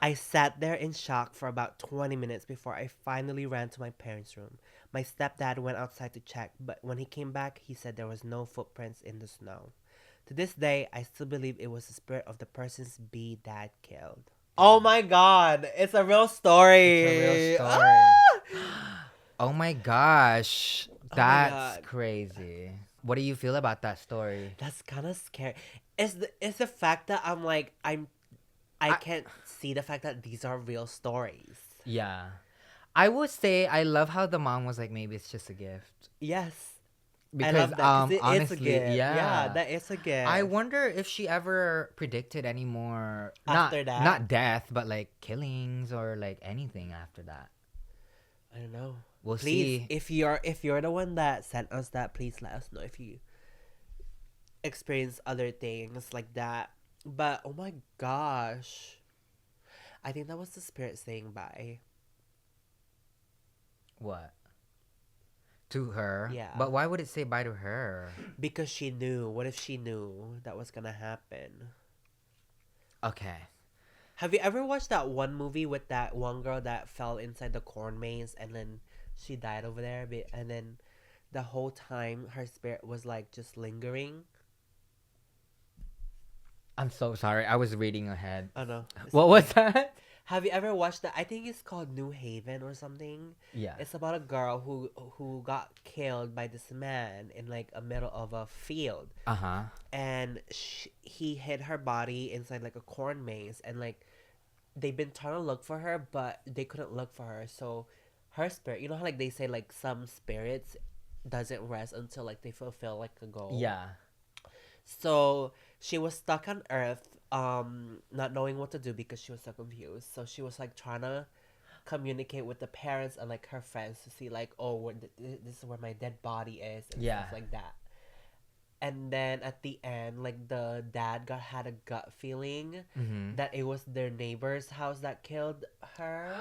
I sat there in shock for about 20 minutes before I finally ran to my parents' room. My stepdad went outside to check, but when he came back, he said there was no footprints in the snow. To this day, I still believe it was the spirit of the person's B dad killed. Oh my god, it's a real story. It's a real story. Ah! Oh my gosh. my That's God. crazy. What do you feel about that story? That's kind of scary. It's the fact that I can't see the fact that these are real stories. Yeah. I would say I love how the mom was like, maybe it's just a gift. Yes. Because I love that 'cause it honestly, is a gift. yeah, that is a gift. I wonder if she ever predicted any more After that? not death, but like killings or like anything after that. I don't know. We'll Please, see. if you're the one that sent us that, please let us know if you experience other things like that. But oh my gosh, I think that was the spirit saying bye. What? to her. Yeah. But why would it say bye to her? Because she knew. What if she knew that was gonna happen? Okay. Have you ever watched that one movie with that one girl that fell inside the corn maze and then she died over there? And then the whole time her spirit was like just lingering. I'm so sorry. I was reading ahead. Oh no. What was that? Have you ever watched that? I think it's called New Haven or something. Yeah. It's about a girl who got killed by this man in like a middle of a field. Uh-huh. And he hid her body inside like a corn maze, and like they've been trying to look for her, but they couldn't look for her. So her spirit, you know how like they say like some spirits doesn't rest until like they fulfill like a goal. Yeah. So she was stuck on Earth, not knowing what to do because she was so confused. So she was like trying to communicate with the parents and like her friends to see like, oh, this is where my dead body is, and Yeah. stuff like that. And then at the end, like the dad had a gut feeling Mm-hmm. that it was their neighbor's house that killed her,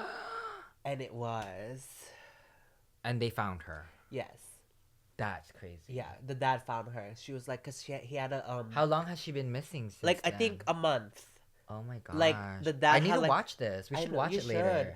and it was. And they found her. Yes. That's crazy. Yeah, the dad found her. She was like, cause he had a How long has she been missing since like I then? think a month. Oh my gosh. like, the dad I need had, to like- watch this. We I should know, watch you it later.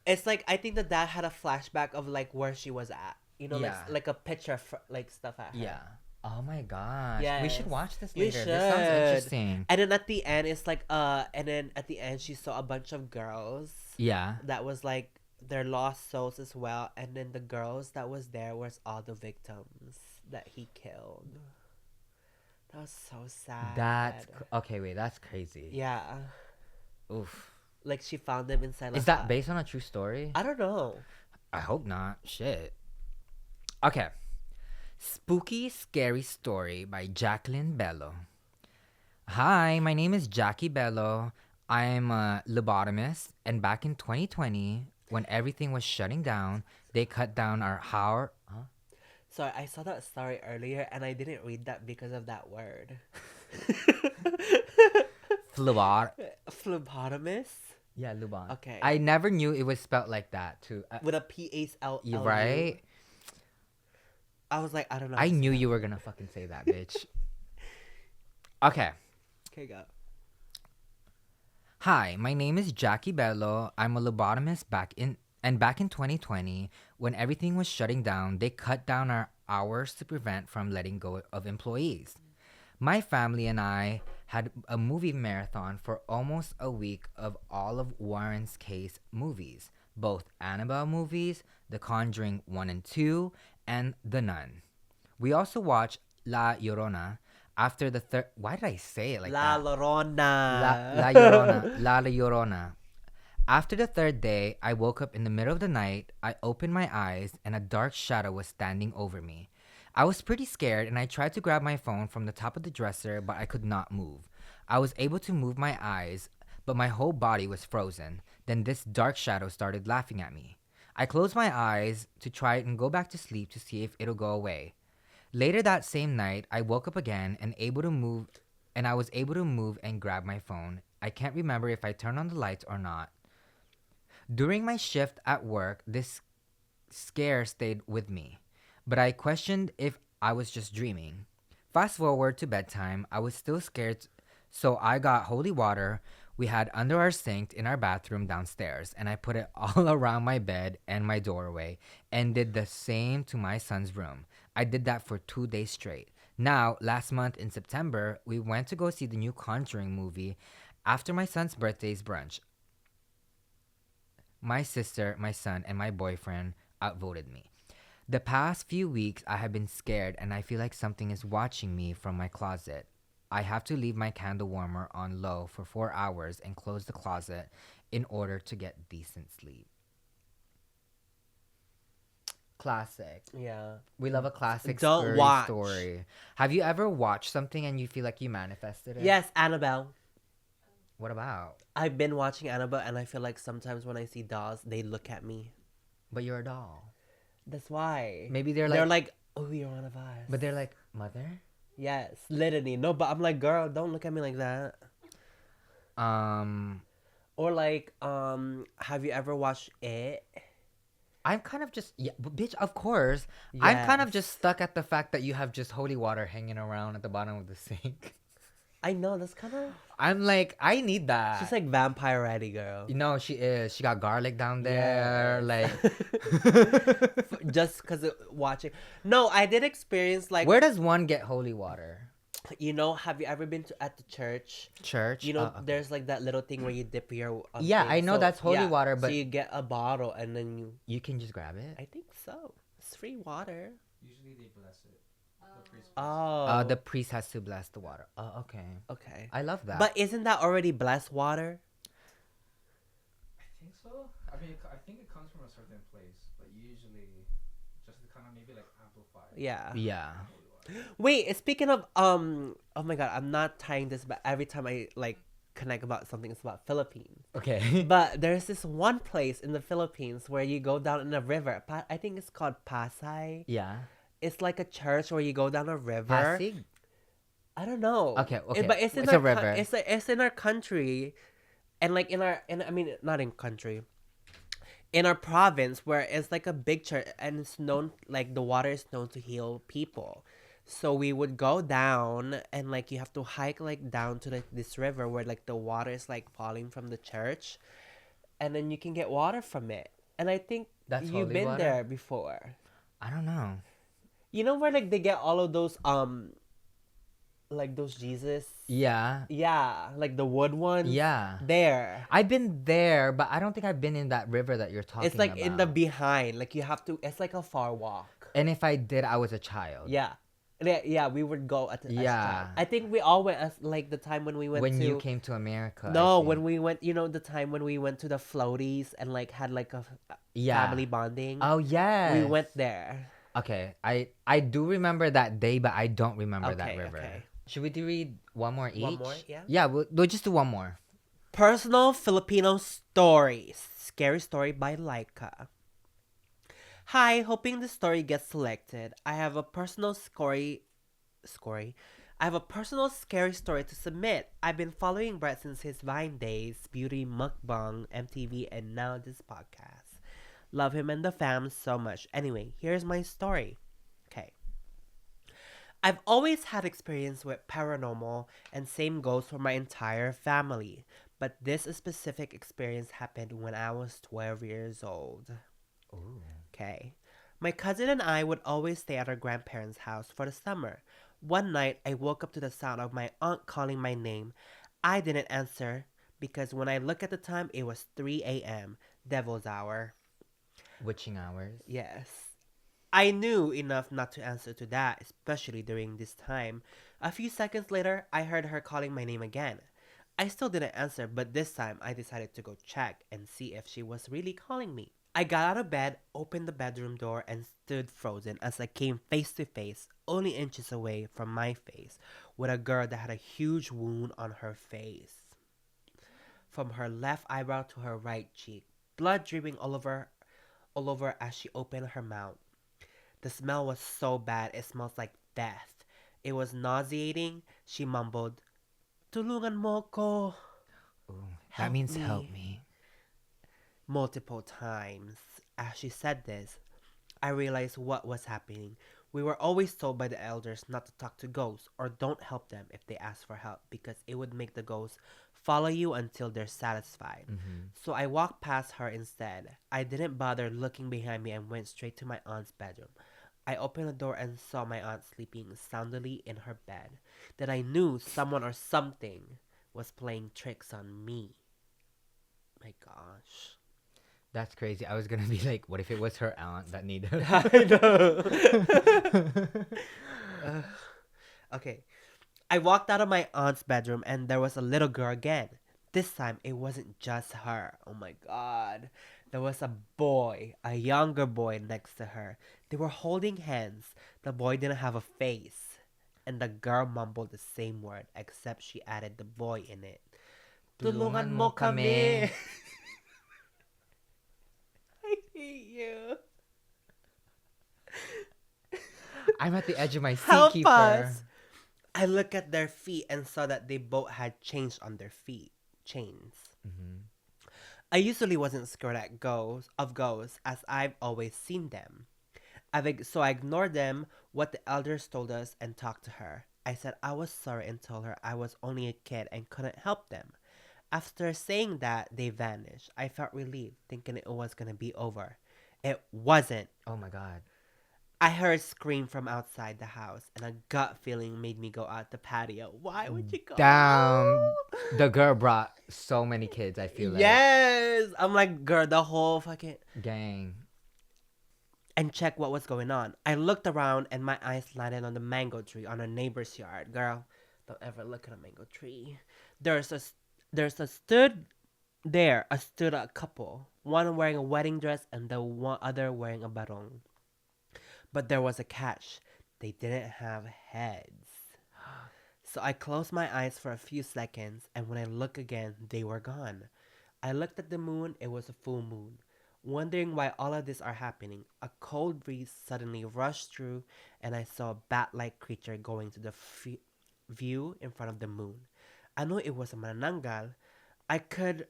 It's like I think the dad had a flashback of like where she was at. You know, Yeah. like a picture like stuff at her. Yeah. Oh my gosh. We Yes. should watch this We later. This sounds should. interesting. And then at the end, it's like and then at the end she saw a bunch of girls Yeah. that was like their lost souls as well, and then the girls that was there was all the victims that he killed. That was so sad. Okay, wait, that's crazy. Yeah. Oof. Like she found them inside. Is that based on a true story? I don't know. I hope not. Shit. Okay. Spooky Scary Story by Jacqueline Bello. Hi, my name is Jackie Bello. I'm a lobotomist, and back in 2020, when everything was shutting down, they cut down our Sorry, I saw that story earlier and I didn't read that because of that word. Phlebotomist? Yeah, Lubon. Okay. I never knew it was spelled like that too. With a P-H-L-L-U. You right? I was like, I don't know. I knew you were gonna fucking say that, bitch. Okay. Okay, go. Hi, my name is Jackie Bello. I'm a lobotomist back in 2020, when everything was shutting down, they cut down our hours to prevent from letting go of employees. My family and I had a movie marathon for almost a week of all of Warren's Case movies, both Annabelle movies, The Conjuring 1 and 2, and The Nun. We also watched La Llorona after the third... Why did I say it like La that? Llorona. La Llorona. La Llorona. After the third day, I woke up in the middle of the night. I opened my eyes, and a dark shadow was standing over me. I was pretty scared, and I tried to grab my phone from the top of the dresser, but I could not move. I was able to move my eyes, but my whole body was frozen. Then this dark shadow started laughing at me. I closed my eyes to try and go back to sleep to see if it'll go away. Later that same night, I woke up again and I was able to move and grab my phone. I can't remember if I turned on the lights or not. During my shift at work, this scare stayed with me, but I questioned if I was just dreaming. Fast forward to bedtime, I was still scared, so I got holy water we had under our sink in our bathroom downstairs, and I put it all around my bed and my doorway, and did the same to my son's room. I did that for 2 days straight. Now, last month in September, we went to go see the new Conjuring movie after my son's birthday's brunch. My sister, my son, and my boyfriend outvoted me. The past few weeks, I have been scared, and I feel like something is watching me from my closet. I have to leave my candle warmer on low for 4 hours and close the closet in order to get decent sleep. Classic. Yeah. We love a classic Don't scary watch. story. Have you ever watched something and you feel like you manifested it? Yes, Annabelle. What about? I've been watching Annabelle, and I feel like sometimes when I see dolls, they look at me. But you're a doll. That's why. Maybe they're like, oh, you're one of us. but they're like, mother? yes, literally. No, but I'm like, girl, don't look at me like that. Or like, have you ever watched It? I'm kind of just bitch. Of course, I'm kind of Yes. just stuck at the fact that you have just holy water hanging around at the bottom of the sink. I know that's kind of. I'm like, I need that. She's like vampire ready, girl. You know, she is. She got garlic down there. Like, Just because watching. No, I did experience like. where does one get holy water? Have you ever been to at the church? Church. You know, Okay. there's like that little thing where you dip your. Yeah, thing. I know that's holy water, so but you get a bottle and then you. you can just grab it. I think so. It's free water. Usually they bless it. The priest Oh. The priest has to bless the water. Oh, okay. Okay. I love that. But isn't that already blessed water? I think so. I mean, I think it comes from a certain place, but usually just to kind of maybe like amplify. Yeah. yeah. Wait, speaking of oh my god, I'm not tying this, but every time I like connect about something, it's about Philippines. Okay. But there's this one place in the Philippines where you go down in a river. I think it's called Pasay. yeah. It's like a church where you go down a river. Pasig. I don't know. Okay, okay. But it's in It's our a river. it's in our country, and like I mean not in country, in our province where it's like a big church and it's known like the water is known to heal people. So we would go down and like you have to hike like down to like this river where like the water is like falling from the church, and then you can get water from it. And I think That's you've holy been water? there before. I don't know. You know where like they get all of those like those Jesus. Yeah. Yeah, like the wood ones. Yeah. There. I've been there, but I don't think I've been in that river that you're talking It's like about. in the behind. Like you have to. It's like a far walk. And if I did, I was a child. Yeah. Yeah, we would go at the Yeah. I think we all went as like the time when we went When to. you came to America. I No, think. when we went, the time when we went to the floaties and like had like a Yeah. family bonding. Oh yeah. We went there. Okay, I do remember that day, but I don't remember that Okay, river. okay. Should we read one more each? One more, yeah. Yeah, we'll just do one more. Personal Filipino stories. Scary story by Laika. Hi, hoping the story gets selected. I have a personal scary story to submit. I've been following Brett since his Vine days, beauty, mukbang, MTV, and now this podcast. Love him and the fam so much. Anyway, here's my story. Okay. I've always had experience with paranormal, and same goes for my entire family. But this specific experience happened when I was 12 years old. Ooh. Okay. My cousin and I would always stay at our grandparents' house for the summer. One night, I woke up to the sound of my aunt calling my name. I didn't answer because when I looked at the time, it was 3 a.m., devil's hour. Witching hours. Yes. I knew enough not to answer to that, especially during this time. A few seconds later, I heard her calling my name again. I still didn't answer, but this time I decided to go check and see if she was really calling me. I got out of bed, opened the bedroom door, and stood frozen as I came face to face, only inches away from my face, with a girl that had a huge wound on her face. From her left eyebrow to her right cheek, blood dripping all over as she opened her mouth. The smell was so bad, it smells like death. It was nauseating. She mumbled, "Tulungan mo ko," Ooh, that Help means me. help me. multiple times. As she said this, I realized what was happening. We were always told by the elders not to talk to ghosts or don't help them if they ask for help because it would make the ghosts follow you until they're satisfied. Mm-hmm. So I walked past her instead. I didn't bother looking behind me and went straight to my aunt's bedroom. I opened the door and saw my aunt sleeping soundly in her bed. Then I knew someone or something was playing tricks on me. My gosh. That's crazy. I was gonna be like, what if it was her aunt that needed? I know. Okay. I walked out of my aunt's bedroom and there was a little girl again. This time it wasn't just her. Oh my god. There was a boy, a younger boy next to her. They were holding hands. The boy didn't have a face. And the girl mumbled the same word except she added the boy in it. Tulungan mo kami. I hate you. I'm at the edge of my seat, Help keeper. us. I looked at their feet and saw that they both had chains on their feet. Chains. Mm-hmm. I usually wasn't scared of ghosts as I've always seen them. So I ignored them, what the elders told us, and talked to her. I said I was sorry and told her I was only a kid and couldn't help them. After saying that, they vanished. I felt relieved, thinking it was gonna be over. It wasn't. Oh my god. I heard a scream from outside the house, and a gut feeling made me go out the patio. Why would you go? Damn. The girl brought so many kids, I feel like. Yes! I'm like, girl, the whole fucking... Gang. And check what was going on. I looked around, and my eyes landed on the mango tree on a neighbor's yard. Girl, don't ever look at a mango tree. There's a stood a couple. One wearing a wedding dress, and the one other wearing a barong. But there was a catch. They didn't have heads. So I closed my eyes for a few seconds, and when I looked again, they were gone. I looked at the moon. It was a full moon. Wondering why all of this are happening, a cold breeze suddenly rushed through, and I saw a bat-like creature going to the view in front of the moon. I knew it was a manananggal. I could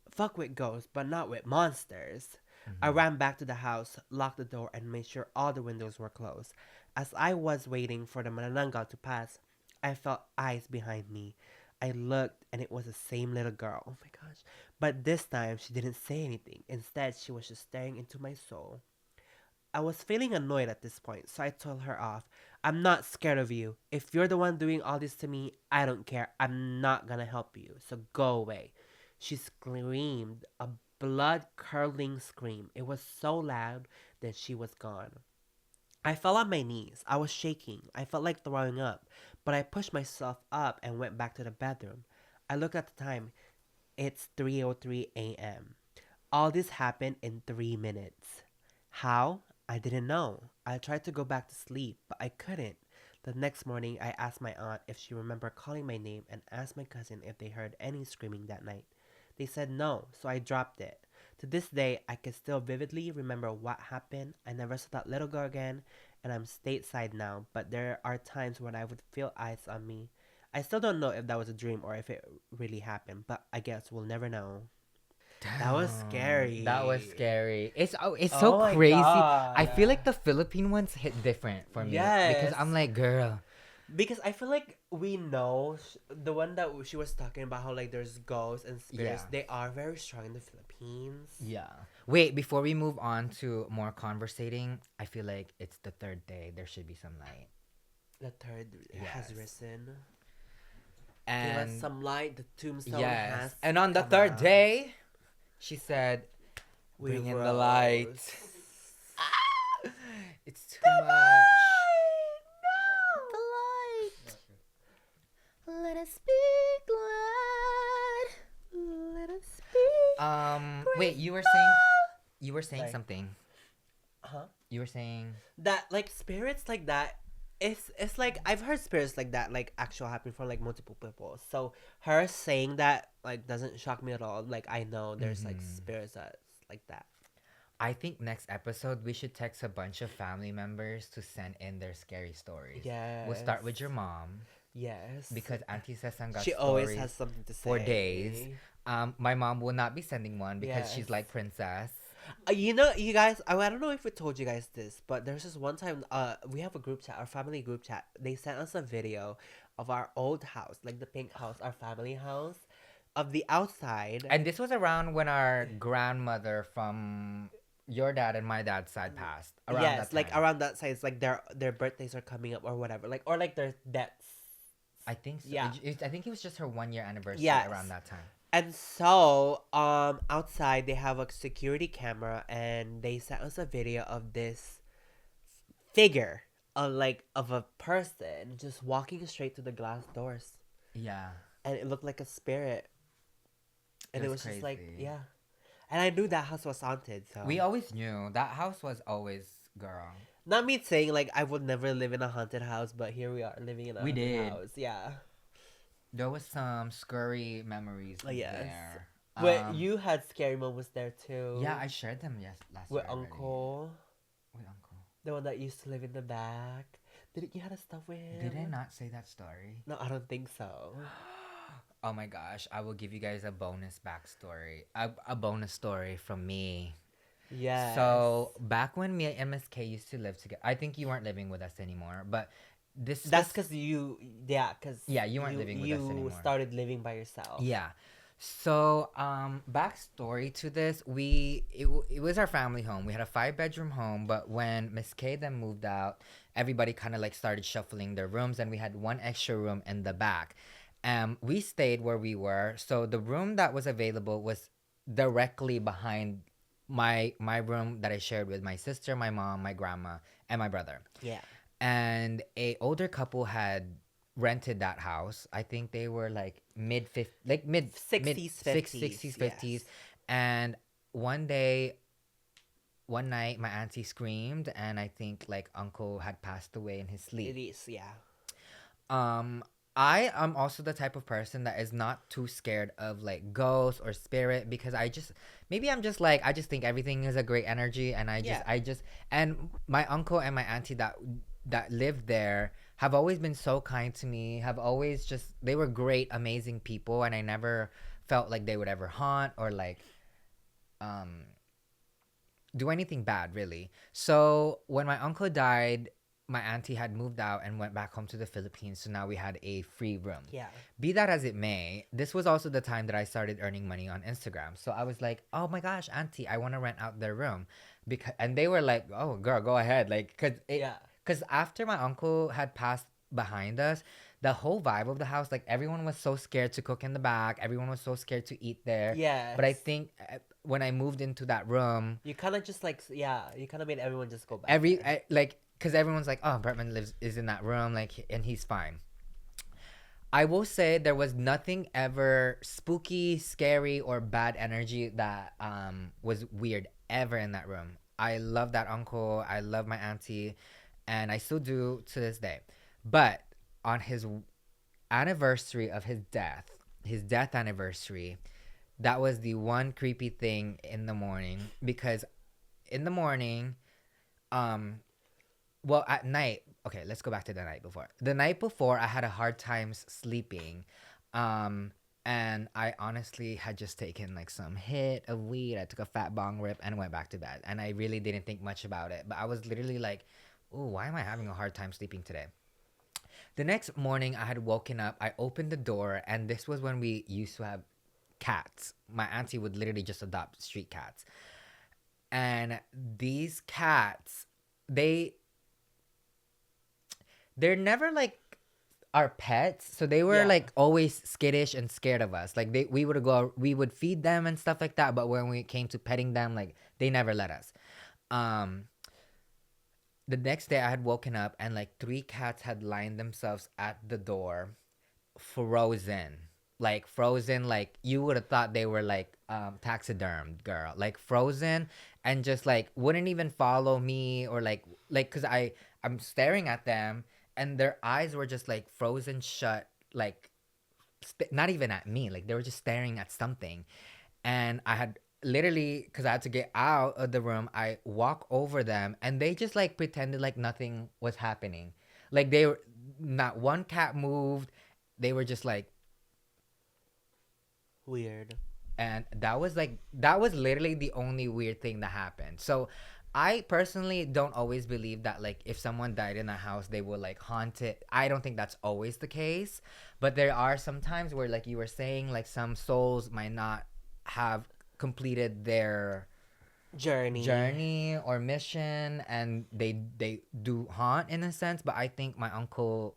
fuck with ghosts, but not with monsters. I ran back to the house, locked the door, and made sure all the windows were closed. As I was waiting for the manananggal to pass, I felt eyes behind me. I looked, and it was the same little girl. Oh my gosh. But this time, she didn't say anything. Instead, she was just staring into my soul. I was feeling annoyed at this point, so I told her off. I'm not scared of you. If you're the one doing all this to me, I don't care. I'm not gonna help you, so go away. She screamed, a blood-curdling scream. It was so loud that she was gone. I fell on my knees. I was shaking. I felt like throwing up, but I pushed myself up and went back to the bedroom. I looked at the time. It's 3:03 a.m. All this happened in 3 minutes. How? I didn't know. I tried to go back to sleep, but I couldn't. The next morning, I asked my aunt if she remembered calling my name and asked my cousin if they heard any screaming that night. They said no, so I dropped it. To this day, I can still vividly remember what happened. I never saw that little girl again, and I'm stateside now, but there are times when I would feel eyes on me. I still don't know if that was a dream or if it really happened, but I guess we'll never know. That was scary. That was scary. It's Oh so my crazy. God. I feel like the Philippine ones hit different for me. Because Yes. I'm like, girl. Because I feel like we know the one that she was talking about how like there's ghosts and spirits. Yeah. They are very strong in the Philippines. Yeah. Wait, before we move on to more conversating, I feel like it's the third day. There should be some light. The third has Yes. risen. And Give us some light. The tombstone yes. has And on the come third out. day, she said, We bring in the light. rose. It's too much. The light. Let us speak, Lord. Let us speak. Wait, you were saying Sorry. something. Huh? You were saying That like spirits like that. It's like I've heard spirits like that like actual happen for like multiple people. So her saying that like doesn't shock me at all. Like I know there's like spirits that's like that. I think next episode we should text a bunch of family members to send in their scary stories. Yes. We'll start with your mom Yes. because Auntie Cesar got she stories always has something to say. for days. My mom will not be sending one because Yes. she's like princess. You know, you guys, I don't know if we told you guys this, but there's this one time, we have a group chat, our family group chat. They sent us a video of our old house, like the pink house, our family house, of the outside. And this was around when our grandmother from your dad and my dad's side passed. Around yes, that like time. around that size, like their birthdays are coming up or whatever, like or like their deaths. I think so. Yeah. I think it was just her 1 year anniversary Yes. around that time. And so, outside they have a security camera, and they sent us a video of this figure, of a person just walking straight to the glass doors, Yeah. and it looked like a spirit, and it was was just like crazy. yeah, and I knew that house was haunted. So We always knew that house was always girl. not me saying like I would never live in a haunted house, but here we are living in a We haunted did. house. Yeah, There was some scurry memories yes. there. but you had scary moments there too. Yeah, I shared them last with year already. Uncle. With Uncle. The one that used to live in the back. Did you had a stuff with him? Did I not say that story? No, I don't think so. Oh my gosh, I will give you guys a bonus backstory. A bonus story from me. Yes. So back when me and Miss K used to live together, I think you weren't living with us anymore, but That's was, because you weren't living with us anymore. started living by yourself. Yeah. So, backstory to this, it was our family home. We had a 5-bedroom home, but when Miss K then moved out, everybody kind of like started shuffling their rooms, and we had one extra room in the back. We stayed where we were, so the room that was available was directly behind my room that I shared with my sister, my mom, my grandma, and my brother. Yeah. And a older couple had rented that house. I think they were like mid 60s, 60s, 50s. yes. And one day, one night, my auntie screamed, and I think like uncle had passed away in his sleep. It is, yeah. I am also the type of person that is not too scared of like ghosts or spirit, because I'm just like, I just think everything is a great energy, and and my uncle and my auntie that lived there have always been so kind to me, they were great, amazing people, and I never felt like they would ever haunt or like do anything bad, really. So when my uncle died, my auntie had moved out and went back home to the Philippines, so now we had a free room. Yeah. Be that as it may, this was also the time that I started earning money on Instagram. So I was like, "Oh my gosh, auntie, I want to rent out their room," and they were like, "Oh, girl, go ahead," like, because after my uncle had passed behind us, the whole vibe of the house, like everyone was so scared to cook in the back, everyone was so scared to eat there. Yeah. But I think when I moved into that room, You kind of just like, you kind of made everyone just go back. because everyone's like, "Oh, Bretman is in that room, like, and he's fine." I will say there was nothing ever spooky, scary, or bad energy that was weird ever in that room. I love that uncle. I love my auntie, and I still do to this day. But on his anniversary of his death anniversary, that was the one creepy thing in the morning, because in the morning, well, at night, okay, let's go back to the night before. The night before, I had a hard time sleeping. And I honestly had just taken like some hit of weed. I took a fat bong rip and went back to bed. And I really didn't think much about it. But I was literally like, "Ooh, why am I having a hard time sleeping today?" The next morning, I had woken up. I opened the door, and this was when we used to have cats. My auntie would literally just adopt street cats. And these cats, they're never like our pets, so they were like always skittish and scared of us. Like we would feed them and stuff like that, but when we came to petting them, like they never let us. The next day I had woken up, and like 3 cats had lined themselves at the door, frozen. Like frozen, like you would have thought they were like taxidermed, girl. Like frozen, and just like wouldn't even follow me, or like because I'm staring at them, and their eyes were just like frozen shut, like not even at me, like they were just staring at something. And I had literally, because I had to get out of the room, I walk over them, and they just like pretended like nothing was happening. Like they were, not one cat moved. They were just like Weird. and that was literally the only weird thing that happened. So I personally don't always believe that like if someone died in a house they will like haunt it. I don't think that's always the case, but there are some times where, like you were saying, like some souls might not have completed their journey or mission, and they do haunt in a sense. But I think my uncle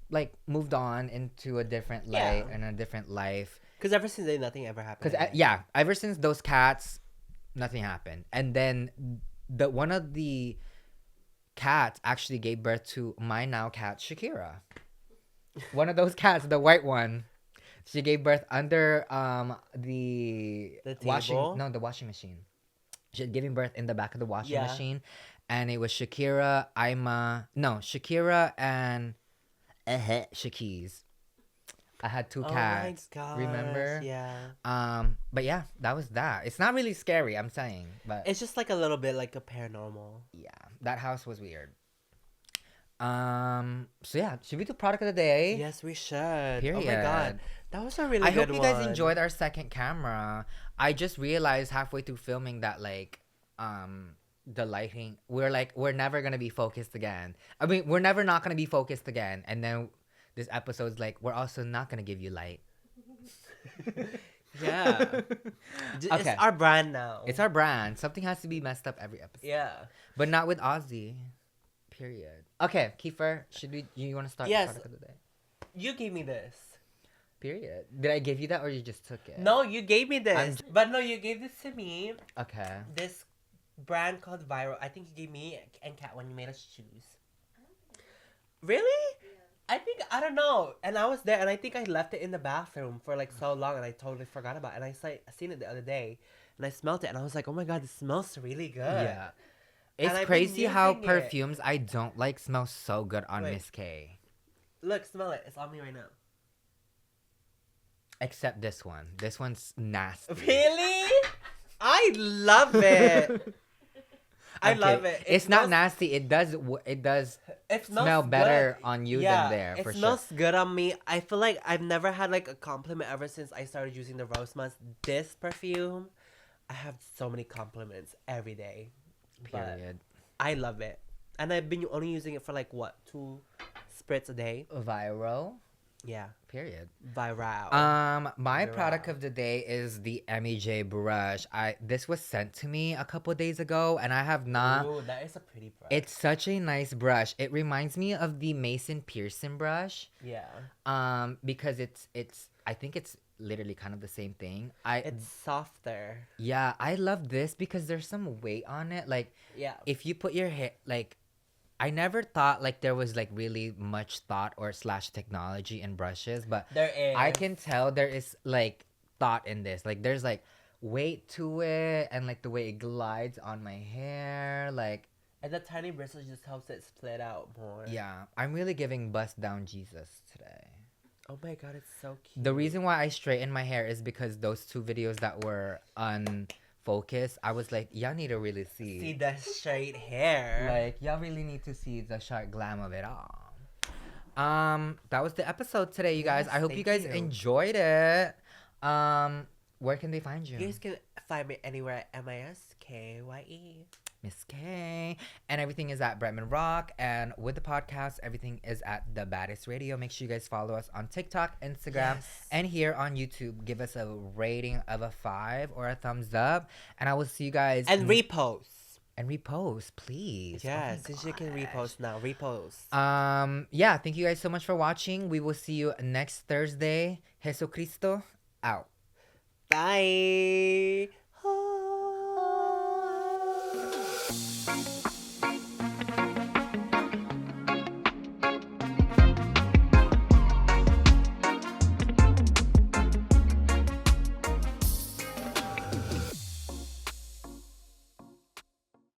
like moved on into a different life and a different life. Because ever since then, nothing ever happened. Because ever since those cats, nothing happened. And then the one of the cats actually gave birth to my now cat Shakira. One of those cats, the white one, she gave birth under the washing machine. She had given birth in the back of the washing machine, and it was Shakira and Shakiz. I had 2 cats. Oh my gosh, remember? Yeah. But yeah, that was that. It's not really scary, I'm saying, but it's just like a little bit like a paranormal. yeah, that house was weird. So yeah, should we do product of the day? Yes, we should. Period. Oh my god, that was a really I good hope you guys enjoyed our second camera. I just realized halfway through filming that like the lighting, we're never gonna be focused again. I mean, we're never not gonna be focused again. And then this episode's like, we're also not gonna give you light. Yeah. It's Okay. our brand now. It's our brand. Something has to be messed up every episode. Yeah. But not with Aussie. Period. Okay, Kiefer, you want to start Yes. the product of the day? You gave me this. Period. Did I give you that or you just took it? No, you gave me this. I'm- But no, you gave this to me. Okay. This brand called Viral. I think you gave me and Kat when you made us choose. Really? I think, I don't know. And I was there and I think I left it in the bathroom for like so long and I totally forgot about it. And I seen it the other day and I smelled it and I was like, oh my god, this smells really good. Yeah. It's I've been crazy how using it. perfumes I don't like smell so good on Wait. Miss K. Look, smell it. It's on me right now. Except this one. This one's nasty. Really? I love it. I I'm love kidding. it. It's not smells- nasty. It does It smell smells better good. on you Yeah, than there, it for sure. smells good on me. I feel like I've never had like a compliment ever since I started using the Rose Musk. This perfume, I have so many compliments every day. But Period. I love it. And I've been only using it for like what, 2 spritz a day? Viral. Yeah. Period. Viral. My Viral. product of the day is the MEJ brush. This was sent to me a couple days ago, and I have not. Ooh, that is a pretty brush. It's such a nice brush. It reminds me of the Mason Pearson brush. Yeah. Because it's I think it's literally kind of the same thing. It's softer. Yeah, I love this because there's some weight on it. Like Yeah. if you put your hair, like I never thought like there was like really much thought or / technology in brushes, but There is. I can tell there is like thought in this. Like there's like weight to it, and like the way it glides on my hair. Like And the tiny bristles just helps it split out more. yeah, I'm really giving bust down Jesus today. Oh my god, it's so cute. The reason why I straighten my hair is because those 2 videos that were unfocused, I was like, y'all need to really See the straight hair. like y'all really need to see the sharp glam of it all. That was the episode today, you guys. Yes, I hope you thank guys you. enjoyed it. Where can they find you? You guys can find me anywhere at MISKYE. Miss K. And everything is at Bretman Rock. And with the podcast, everything is at the Baddest Radio. Make sure you guys follow us on TikTok, Instagram, Yes. and here on YouTube. Give us a rating of a 5 or a thumbs up. And I will see you guys. And repost. And repost, please. Oh my Yes, since you can gosh. repost now. Repost. Yeah, thank you guys so much for watching. We will see you next Thursday. Jesucristo out. Bye.